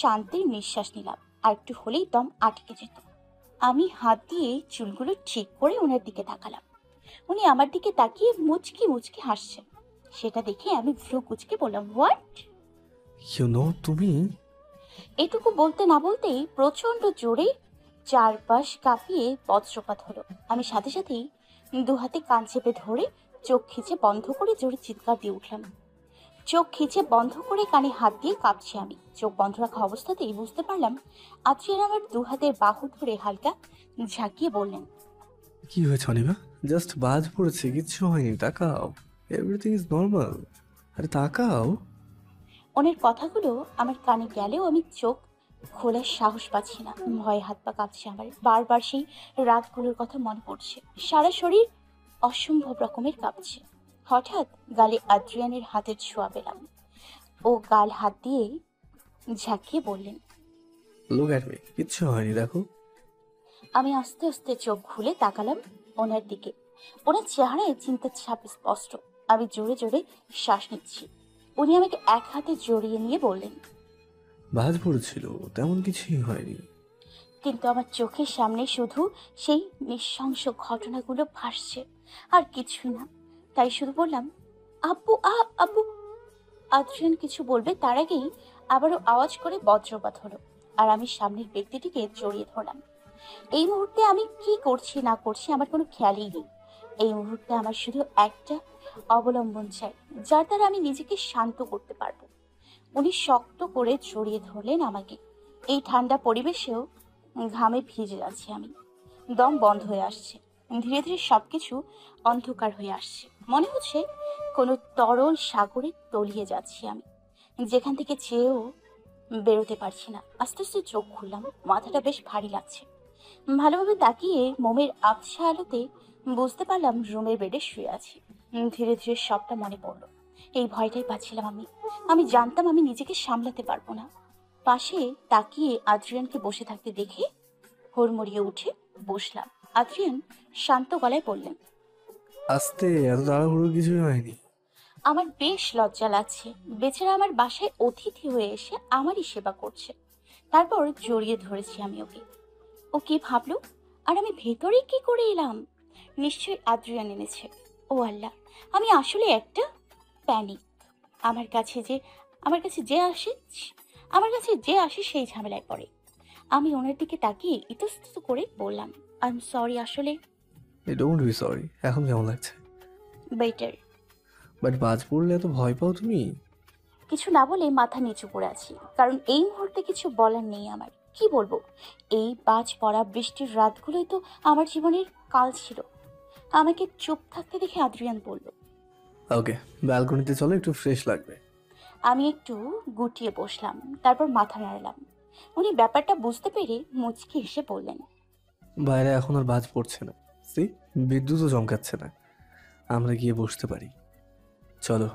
শান্তির নিঃশ্বাস নিলাম। আর একটু হলেই দম আটকে যেত। আমি হাত দিয়ে চুলগুলো ঠিক করে ওনার দিকে তাকালাম। উনি আমার দিকে তাকিয়ে মুচকি মুচকি হাসছেন। সেটা দেখে আমি ভ্রু কুচকে বললাম, হোয়াট? তুমি? এটুকু বলতে না বলতেই প্রচন্ড জোরে চারপাশ কাঁপিয়ে বজ্রপাত হলো। আমি সাথে সাথেই দু হাতে কান চেপে ধরে চোখ খিচে বন্ধ করে জোরে চিৎকার দিয়ে উঠলাম। চোখ খিচে বন্ধ করে কানে হাত দিয়ে কাঁপছি আমি। চোখ বন্ধ রাখা অবস্থাতেই বুঝতে পারলাম আত্রিয়ান আমার দু হাতের বাহু ধরে হালকা ঝাঁকিয়ে বললেন, কি হয়েছে অনিমা? জাস্ট বাজ পড়েছে, কিচ্ছু হয়নি, তাকাও। Everything is normal. আরে তাকাও। ওনের কথাগুলো আমার কানে গেলেও আমি চোখ খোলার সাহস পাচ্ছি না। ভয়ে হাত পা কাঁপছে আমার। বারবার সেই রাতগুলোর কথা মনে পড়ছে। সারা শরীর অসম্ভব রকমের কাঁপছে। হঠাৎ গালে আদ্রিয়ানের হাতের ছোঁয়া পেলাম। ও গাল হাত দিয়ে ঝাঁকিয়ে বললেন, লুক অ্যাট মি, কিচ্ছু হয়নি, দেখো। আমি আস্তে আস্তে চোখ খুলে তাকালাম ওনার দিকে। ওনার চেহারায় চিন্তার ছাপ স্পষ্ট। আমি জোরে জোরে শ্বাস নিচ্ছি। উনি আমাকে এক হাতে জড়িয়ে নিয়ে বললেন, বাজ পড়েছিল, তেমন কিছুই হয়নি। কিন্তু আমার চোখের সামনে শুধু সেই নৃশংস ঘটনাগুলো ভাসছে, আর কিছুই না। তাই শুধু বললাম, আব্বু, আব্বু। আদ্রিয়ান কিছু বলবে তার আগেই আবারও আওয়াজ করে বজ্রপাত হলো, আর আমি সামনের ব্যক্তিটিকে জড়িয়ে ধরলাম। এই মুহূর্তে আমি কি করছি না করছি আমার কোনো খেয়ালই নেই। এই মুহূর্তে আমার শুধু একটা অবলম্বন চাই, যার দ্বারা আমি নিজেকে শান্ত করতে পারবো। উনি শক্ত করে জড়িয়ে ধরলেন আমাকে। এই ঠান্ডা পরিবেশেও ঘামে ভিজে যাচ্ছি আমি। দম বন্ধ হয়ে আসছে। ধীরে ধীরে সবকিছু অন্ধকার হয়ে আসছে। মনে হচ্ছে কোনো তরল সাগরে তলিয়ে যাচ্ছি আমি, যেখান থেকে চেয়েও বেরোতে পারছি না। আস্তে আস্তে চোখ খুললাম। মাথাটা বেশ ভারী লাগছে। ভালোভাবে তাকিয়ে মোমের আবছা আলোতে বুঝতে পারলাম রুমের বেডে শুয়ে আছি। ধীরে ধীরে সবটা মনে পড়লো। এই ভয়টাই পাচ্ছিলাম আমি। আমি জানতাম আমি নিজেকে সামলাতে পারবো না। পাশে তাকিয়ে আদ্রিয়ানকে বসে থাকতে দেখে হুড়মুড়িয়ে উঠে বসলাম। আদ্রিয়ান শান্ত গলায় বললেন, আস্তে, এত তাড়াহুড়ো কিছুই হয়নি। আমার বেশ লজ্জা লাগছে। বেচারা আমার বাসায় অতিথি হয়ে এসে আমারই সেবা করছে। তারপর জড়িয়ে ধরেছি আমি ওকে। ও কি ভাবলো আর আমি ভেতরে কি করে এলাম? নিশ্চয়ই আদ্রিয়ান এনেছে। ও আল্লাহ, আমি আসলে একটা প্যানিক। আমার কাছে যে আমার কাছে যে আসে আমার কাছে যে আসে সেই ঝামেলায় পড়ে। আমি ওনার দিকে তাকিয়ে ইতস্তত করে বললাম, আই এম সরি, আসলে ডোন্ট বি সরি। এখন কেমন লাগছে? বেটার। বাট বাজ পড়লে এত ভয় পাও তুমি? কিছু না বলে মাথা নিচু করে আছি, কারণ এই মুহূর্তে কিছু বলার নেই আমার। কি বলবো? এই বাজ পড়া বৃষ্টির রাতগুলোই তো আমার জীবনের কাল ছিল। আমাকে চুপ থাকতে দেখে আদ্রিয়ান বলল। ওকে, ব্যালকনিতে চলো, একটু ফ্রেশ লাগবে। আমি একটু গুটিয়ে বসলাম, তারপর মাথা নাড়লাম। উনি ব্যাপারটা বুঝতে পেরে মুচকি হেসে বললেন, বাইরে এখন আর বাজ পড়ছে না। সি, বিদ্যুৎও চমকাচ্ছে না। আমরা গিয়ে বসতে পারি, চলো।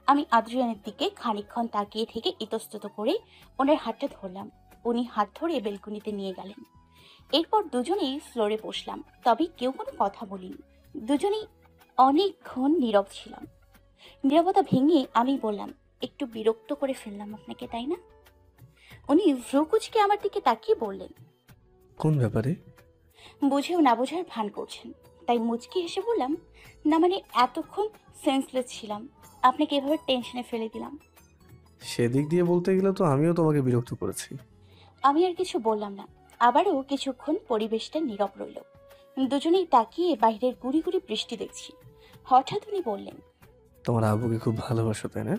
আমি আদ্রিয়ানের দিকে খানিকক্ষণ তাকিয়ে থেকে ইতস্তত করে ওনার হাতটা ধরলাম। উনি হাত ধরে বেলকনিতে নিয়ে গেলেন। এরপর দুজনেই ফ্লোরে বসলাম, তবে কেউ কোনো কথা বলিনি। দুজনেই অনেকক্ষণ নীরব ছিলাম। নীরবতা ভেঙে আমি বললাম, একটু বিরক্ত করে ফেললাম আপনাকে, তাই না? উনি ভ্রুকুচকে আমার দিকে তাকিয়ে বললেন, কোন ব্যাপারে? বুঝেও না বোঝার ভান করছেন। তাই মুচকি হেসে বললাম, না মানে এতক্ষণ সেন্সলেস ছিলাম, আপনাকে এভাবে টেনশনে ফেলে দিলাম। সেদিক দিয়ে বলতে গেলে তো আমিও তোমাকে বিরক্ত করেছি। আমি আর কিছু বললাম না। আবারও কিছুক্ষণ পরিবেশটা নীরব রইল। দুজনেই তাকিয়ে বাইরের গুড়ি গুড়ি বৃষ্টি দেখছি। হঠাৎ উনি বললেন, তোমার আব্বুকে খুব ভালোবাসো, তাই না?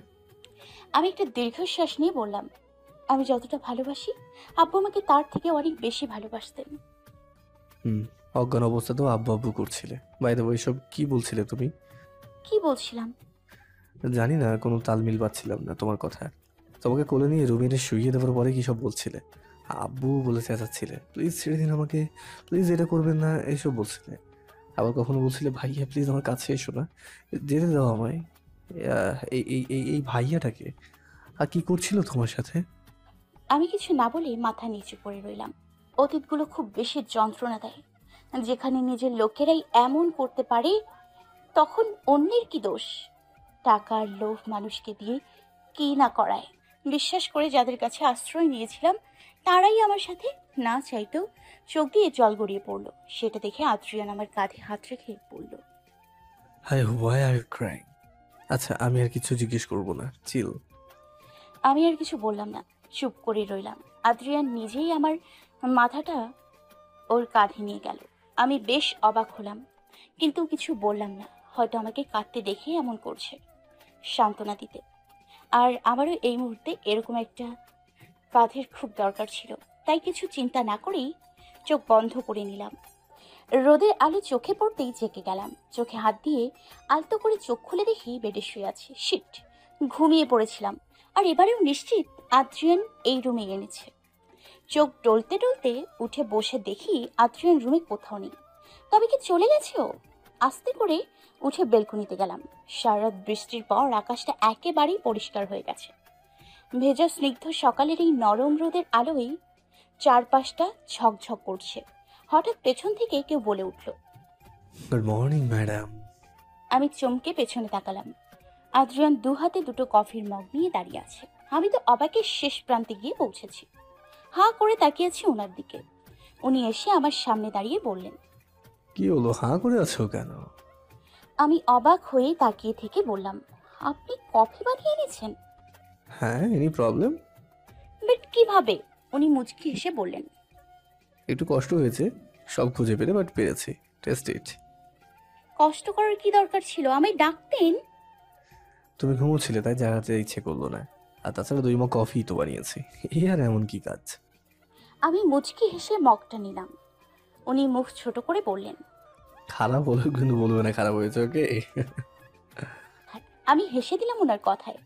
আমি একটা দীর্ঘশ্বাস নিয়ে বললাম, আমি যতটা ভালোবাসি আব্বু আমাকে তার থেকে অনেক বেশি ভালোবাসতেন। হুম। অজ্ঞান অবস্থাতেও আব্বু আব্বু করছিলে। বাই দ্য ওয়ে, সব কি বলছিলে তুমি? কি বলছিলাম? জানি না, কোনো তালমিল পাচ্ছিলাম না তোমার কথা। তোমাকে কোলে নিয়ে রুমে এনে শুইয়ে দেওয়ার পরে কি সব বলছিলে? আব্বু বলে চেঁচাচ্ছিলে, প্লিজ ছেড়ে দিন আমাকে, প্লিজ এটা করবেন না, এইসব বলছিলে। আবার কখনো বলছিলে, ভাইয়া প্লিজ আমার কাছে এসো না, যেতে দাও আমায়। এই এই এই এই ভাইয়াটাকে আর কি করছিল তোমার সাথে? আমি কিছু না বলে মাথা নিচু করে রইলাম। অতীতগুলো খুব বেশি যন্ত্রণা দেয়। যেখানে নিজের লোকেরাই এমন করতে পারে, তখন অন্যের কি দোষ? টাকার লোভ মানুষকে দিয়ে কি না করায়। বিশ্বাস করে যাদের কাছে আশ্রয় নিয়েছিলাম, তারাই আমার সাথে না চাইতেও চোখ দিয়ে জল গড়িয়ে পড়লো। সেটা দেখে আদ্রিয়ান আমার কাঁধে হাত রেখে বলল, hi, why are you crying? আচ্ছা, আমি আর কিছু জিজ্ঞেস করবো না, চিল। আমি আর কিছু বললাম না, চুপ করে রইলাম। আদ্রিয়ান নিজেই আমার মাথাটা ওর কাঁধে নিয়ে গেল। আমি বেশ অবাক হলাম, কিন্তু কিছু বললাম না। হয়তো আমাকে কাঁদতে দেখে এমন করছে, সান্ত্বনা দিতে। আর আমারও এই মুহূর্তে এরকম একটা কাঁধের খুব দরকার ছিল। তাই কিছু চিন্তা না করেই চোখ বন্ধ করে নিলাম। রোদের আলো চোখে পড়তেই জেগে গেলাম। চোখে হাত দিয়ে আলতো করে চোখ খুলে দেখি বেডে শুয়ে আছি। শিট, ঘুমিয়ে পড়েছিলাম। আর এবারেও নিশ্চিত আদ্রিয়ান এই রুমে এনেছে। চোখ ডলতে ডলতে উঠে বসে দেখি আদ্রিয়ান রুমে কোথাও নেই। তবে কি চলে গেছে ও? আস্তে করে উঠে বেলকনিতে গেলাম। সারা রাত বৃষ্টির পর আকাশটা একেবারেই পরিষ্কার হয়ে গেছে। ভেজা স্নিগ্ধ সকালের এই নরম রোদের আলোয় চারপাশটা ঝকঝক করছে। হঠাৎ পেছন থেকে কেউ বলে উঠল। Good morning madam. আমি চমকে পেছনে তাকালাম। আদ্রিয়ান দু হাতে দুটো কফির মগ নিয়ে দাঁড়িয়ে আছে। আমি তো অবাকের শেষ প্রান্তে গিয়ে পৌঁছেছি। হাঁ করে তাকিয়ে আছি ওনার দিকে। উনি এসে আমার সামনে দাঁড়িয়ে বললেন। কি হলো, হাঁ করে আছো কেন? আমি অবাক হয়ে তাকিয়ে থেকে বললাম, আপনি কফি বানিয়ে এনেছেন? হ্যাঁ, এনি প্রবলেম? বাট কিভাবে? উনি মুচকি হেসে বললেন, একটু কষ্ট হয়েছে সব খুঁজে পেতে, বাট পেরেছি। টেস্ট ইট। কষ্ট করার কি দরকার ছিল? আমায় ডাকতেন। তুমি ঘুমোচ্ছিলে তাই জাগাতে ইচ্ছে করলো না। আর তাছাড়া 2 মগ কফি তো বানিয়েছি, এই আর এমন কি কাজ? আমি মুচকি হেসে মগটা নিলাম। উনি মুখ ছোট করে বললেন, খারাপ হলো কিন্তু বলবে না খারাপ হয়েছে, ওকে? হ্যাঁ। আমি হেসে দিলাম ওনার কথায়,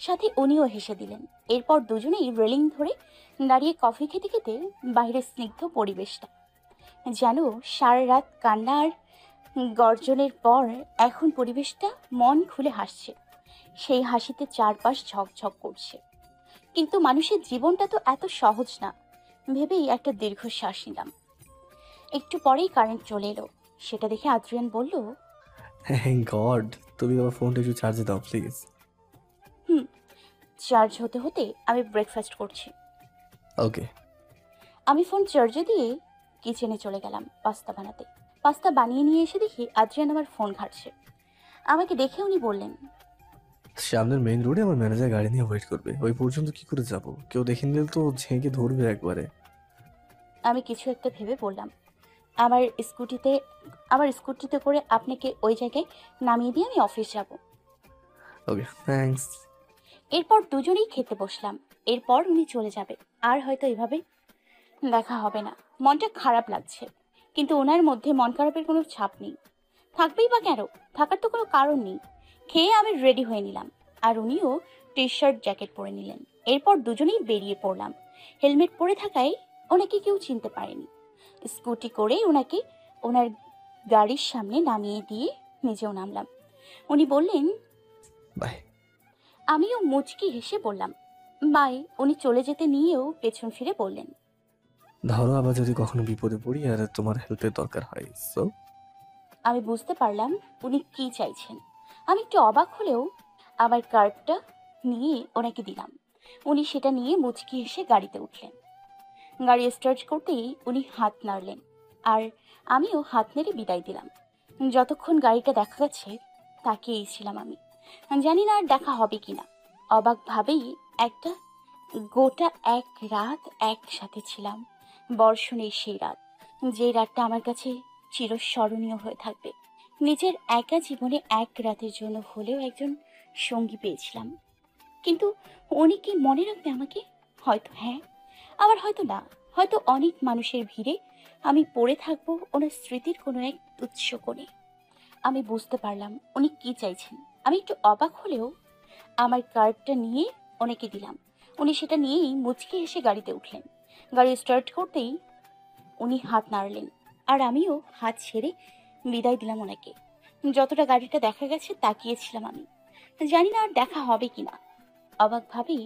সাথে উনিও হেসে দিলেন। এরপর দুজনেই রেলিং ধরে দাঁড়িয়ে কফি খেতে খেতে বাইরের স্নিগ্ধ পরিবেশটা যেন সারা রাত কান্না আর গর্জনের পর এখন পরিবেশটা মন খুলে হাসছে। সেই হাসিতে চারপাশ ঝকঝক করছে। কিন্তু মানুষের জীবনটা তো এত সহজ না ভেবেই একটা দীর্ঘশ্বাস নিলাম। একটু পরেই কারেন্ট চলে এলো। সেটা দেখে আদ্রিয়ান বলল, থ্যাংক গড। তুমি আমার ফোনটা একটু চার্জে দাও প্লিজ। হুম। চার্জ হতে হতে আমি ব্রেকফাস্ট করছি। ওকে। আমি ফোন চার্জে দিয়ে কিচেনে চলে গেলাম পাস্তা বানাতে। পাস্তা বানিয়ে নিয়ে এসে দেখি আদ্রিয়ান আমার ফোন ঘাঁটছে। আমাকে দেখে উনি বললেন, সামনের মেইন রোডে আমার ম্যানেজার গাড়ি নিয়ে ওয়েট করবে, ওই পর্যন্ত কি করে যাব? কেউ দেখে নিলে তো ঝেঁকে ধরবে একবারে। আমি কিছু একটা ভেবে বললাম, আমার স্কুটিতে আমার স্কুটিতে করে আপনাকে ওই জায়গায় নামিয়ে দিয়ে আমি অফিস যাব। ওকে, থ্যাঙ্কস। এরপর দুজনেই খেতে বসলাম। এরপর উনি চলে যাবে, আর হয়তো এভাবে দেখা হবে না। মনটা খারাপ লাগছে, কিন্তু ওনার মধ্যে মন খারাপের কোনো ছাপ নেই। থাকবেই বা কেন? থাকার তো কোনো কারণ নেই। খেয়ে আমি রেডি হয়ে নিলাম, আর উনিও টি শার্ট জ্যাকেট পরে নিলেন। এরপর দুজনেই বেরিয়ে পড়লাম। হেলমেট পরে থাকায় ওনাকে কেউ চিনতে পারেনি। স্কুটি করে ওনাকে ওনার গাড়ির সামনে নামিয়ে দিয়ে নিজেও নামলাম। উনি বললেন বাই। আমিও মুচকি হেসে বললাম বাই। উনি চলে যেতে নিয়েও পেছন ফিরে বললেন, ধরো আবার যদি কখনো বিপদে পড়ি আর তোমার হেল্পের দরকার হয়, সো। আমি বুঝতে পারলাম উনি কি চাইছেন। আমি একটু অবাক হলেও আমার কার্ডটা নিয়ে ওনাকে দিলাম। উনি সেটা নিয়ে মুচকি হেসে গাড়িতে উঠলেন। গাড়ি স্টার্ট করতেই উনি হাত নাড়লেন, আর আমিও হাত নেড়ে বিদায় দিলাম। যতক্ষণ গাড়িটা দেখা গেছে তাকিয়েই ছিলাম আমি। জানি না আর দেখা হবে কিনা। অবাকভাবেই একটা গোটা এক রাত একসাথে ছিলাম। বর্ষণের সেই রাত, যে রাতটা আমার কাছে চিরস্মরণীয় হয়ে থাকবে। নিজের একা জীবনে এক রাতের জন্য হলেও একজন সঙ্গী পেয়েছিলাম। কিন্তু উনি কি মনে রাখবে আমাকে? হয়তো হ্যাঁ, আবার হয়তো না। হয়তো অনেক মানুষের ভিড়ে আমি পড়ে থাকবো ওনার স্মৃতির কোনো এক তুচ্ছ কোণে। আমি বুঝতে পারলাম উনি কি চাইছেন। আমি একটু অবাক হলেও আমার কার্ডটা নিয়ে ওনাকে দিলাম। উনি সেটা নিয়েই মুচকি হেসে গাড়িতে উঠলেন। গাড়ি স্টার্ট করতেই উনি হাত নাড়লেন, আর আমিও হাত ছেড়ে বিদায় দিলাম ওনাকে। যতটা গাড়িটা দেখা গেছে তাকিয়েছিলাম আমি। জানি না আর দেখা হবে কিনা। অবাকভাবেই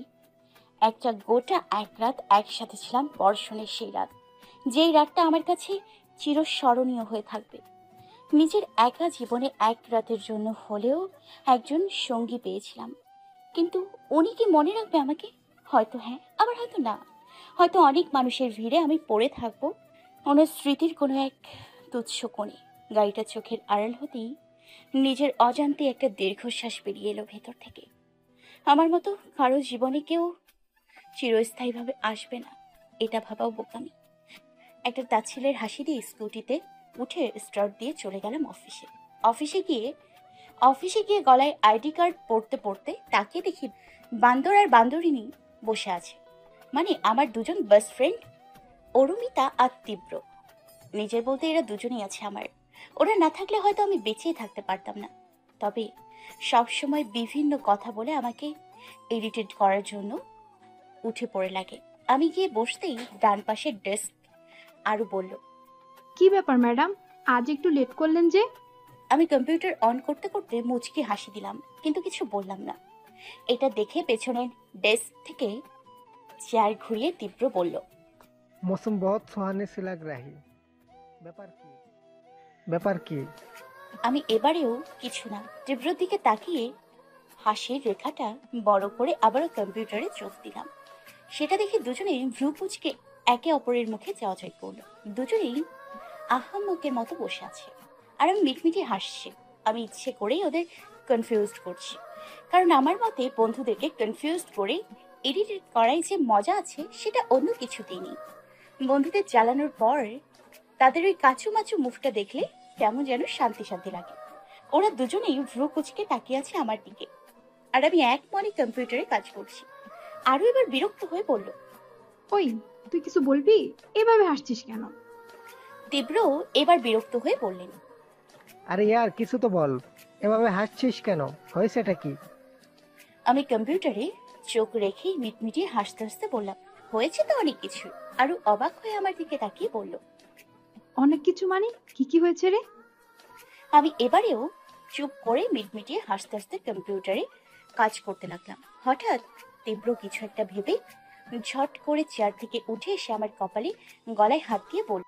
একটা গোটা এক রাত একসাথে ছিলাম। বর্ষণের সেই রাত, যেই রাতটা আমার কাছে চিরস্মরণীয় হয়ে থাকবে। নিজের একা জীবনে এক রাতের জন্য হলেও একজন সঙ্গী পেয়েছিলাম। কিন্তু উনি কি মনে রাখবে আমাকে? হয়তো হ্যাঁ, আবার হয়তো না। হয়তো অনেক মানুষের ভিড়ে আমি পড়ে থাকবো ওনার স্মৃতির কোনো এক তুচ্ছ কোণে। গাড়িটা চোখের আড়াল হতেই নিজের অজান্তে একটা দীর্ঘশ্বাস বেরিয়ে এলো ভেতর থেকে। আমার মতো কারো জীবনে কেউ চিরস্থায়ীভাবে আসবে না, এটা ভাবাও বোকামি। একটা তাচ্ছিলের হাসি দিয়ে স্কুটিতে উঠে স্টার্ট দিয়ে চলে গেলাম অফিসে। অফিসে গিয়ে গলায় আইডি কার্ড পড়তে পড়তে তাকে দেখি বান্দর আর বান্দরিনী বসে আছে। মানে আমার দুজন বেস্ট ফ্রেন্ড, অরুমিতা আর তীব্র। নিজের বলতে এরা দুজনেই আছে আমার। ওরা না থাকলে হয়তো আমি বেঁচেই থাকতে পারতাম না। তবে সব সময় বিভিন্ন কথা বলে আমাকে ইরিটেট করার জন্য উঠে পড়ে লাগে। আমি গিয়ে বসতেই ডান পাশের ডেস্ক আরু বলল, কি ব্যাপার ম্যাডাম, আজ একটু লেট করলেন যে? আমি কম্পিউটার অন করতে করতে মুচকি হাসি দিলাম, কিন্তু কিছু বললাম না। এটা দেখে পেছনের ডেস্ক থেকে চেয়ার ঘুরিয়ে তীব্র বলল, मौसम बहुत सुहाने से लग रही। ব্যাপার কি? আমি এবারেও কিছু না, তীব্রর দিকে তাকিয়ে হাসির রেখাটা বড় করে আবারও কম্পিউটারে চোখ দিলাম। সেটা দেখে দুজনেই ভ্রু কুঁচকে একে অপরের মুখে চাওয়াচাই করল। দুজনেই আহাম্মকের মতো বসে আছে, আর আমি মিটমিটি হাসছি। আমি ইচ্ছে করেই ওদের কনফিউজড করছি, কারণ আমার মতে বন্ধুদেরকে কনফিউজড করে ইরিটেট করাই যে মজা আছে সেটা অন্য কিছুতেই নেই। বন্ধুদের জ্বালানোর পর তাদের ওই কাচুমাচু মুখটা দেখলে কেমন যেন শান্তি শান্তি লাগে। ওরা দুজনেই ভ্রু কুচকে তাকিয়ে আছে আমার দিকে, আর আমি এক মনে কম্পিউটারে কাজ করছি। আরও এবার বিরক্ত হয়ে বলল, ওই, তুই কিছু বলবি? এভাবে হাসছিস কেন? তীব্র এবার বিরক্ত হয়ে বললেন, আরে ইয়ার কিছু তো বল, এভাবে হাসছিস কেন? হয়েছেটা কি? আমি কম্পিউটারে চোখ রেখে মিটমিটিয়ে হাসতে হাসতে বললাম, হয়েছে তো অনেক কিছু। আরও অবাক হয়ে আমার দিকে তাকিয়ে বলল, অনেক কিছু মানে কি হয়েছে রে? আমি এবারেও চুপ করে মিটমিটিয়ে হাসতে হাসতে কম্পিউটারে কাজ করতে লাগলাম। হঠাৎ তীব্র কিছু একটা ভেবে ঝট করে চেয়ার থেকে উঠে এসে আমার কপালে গলায় হাত দিয়ে বলল,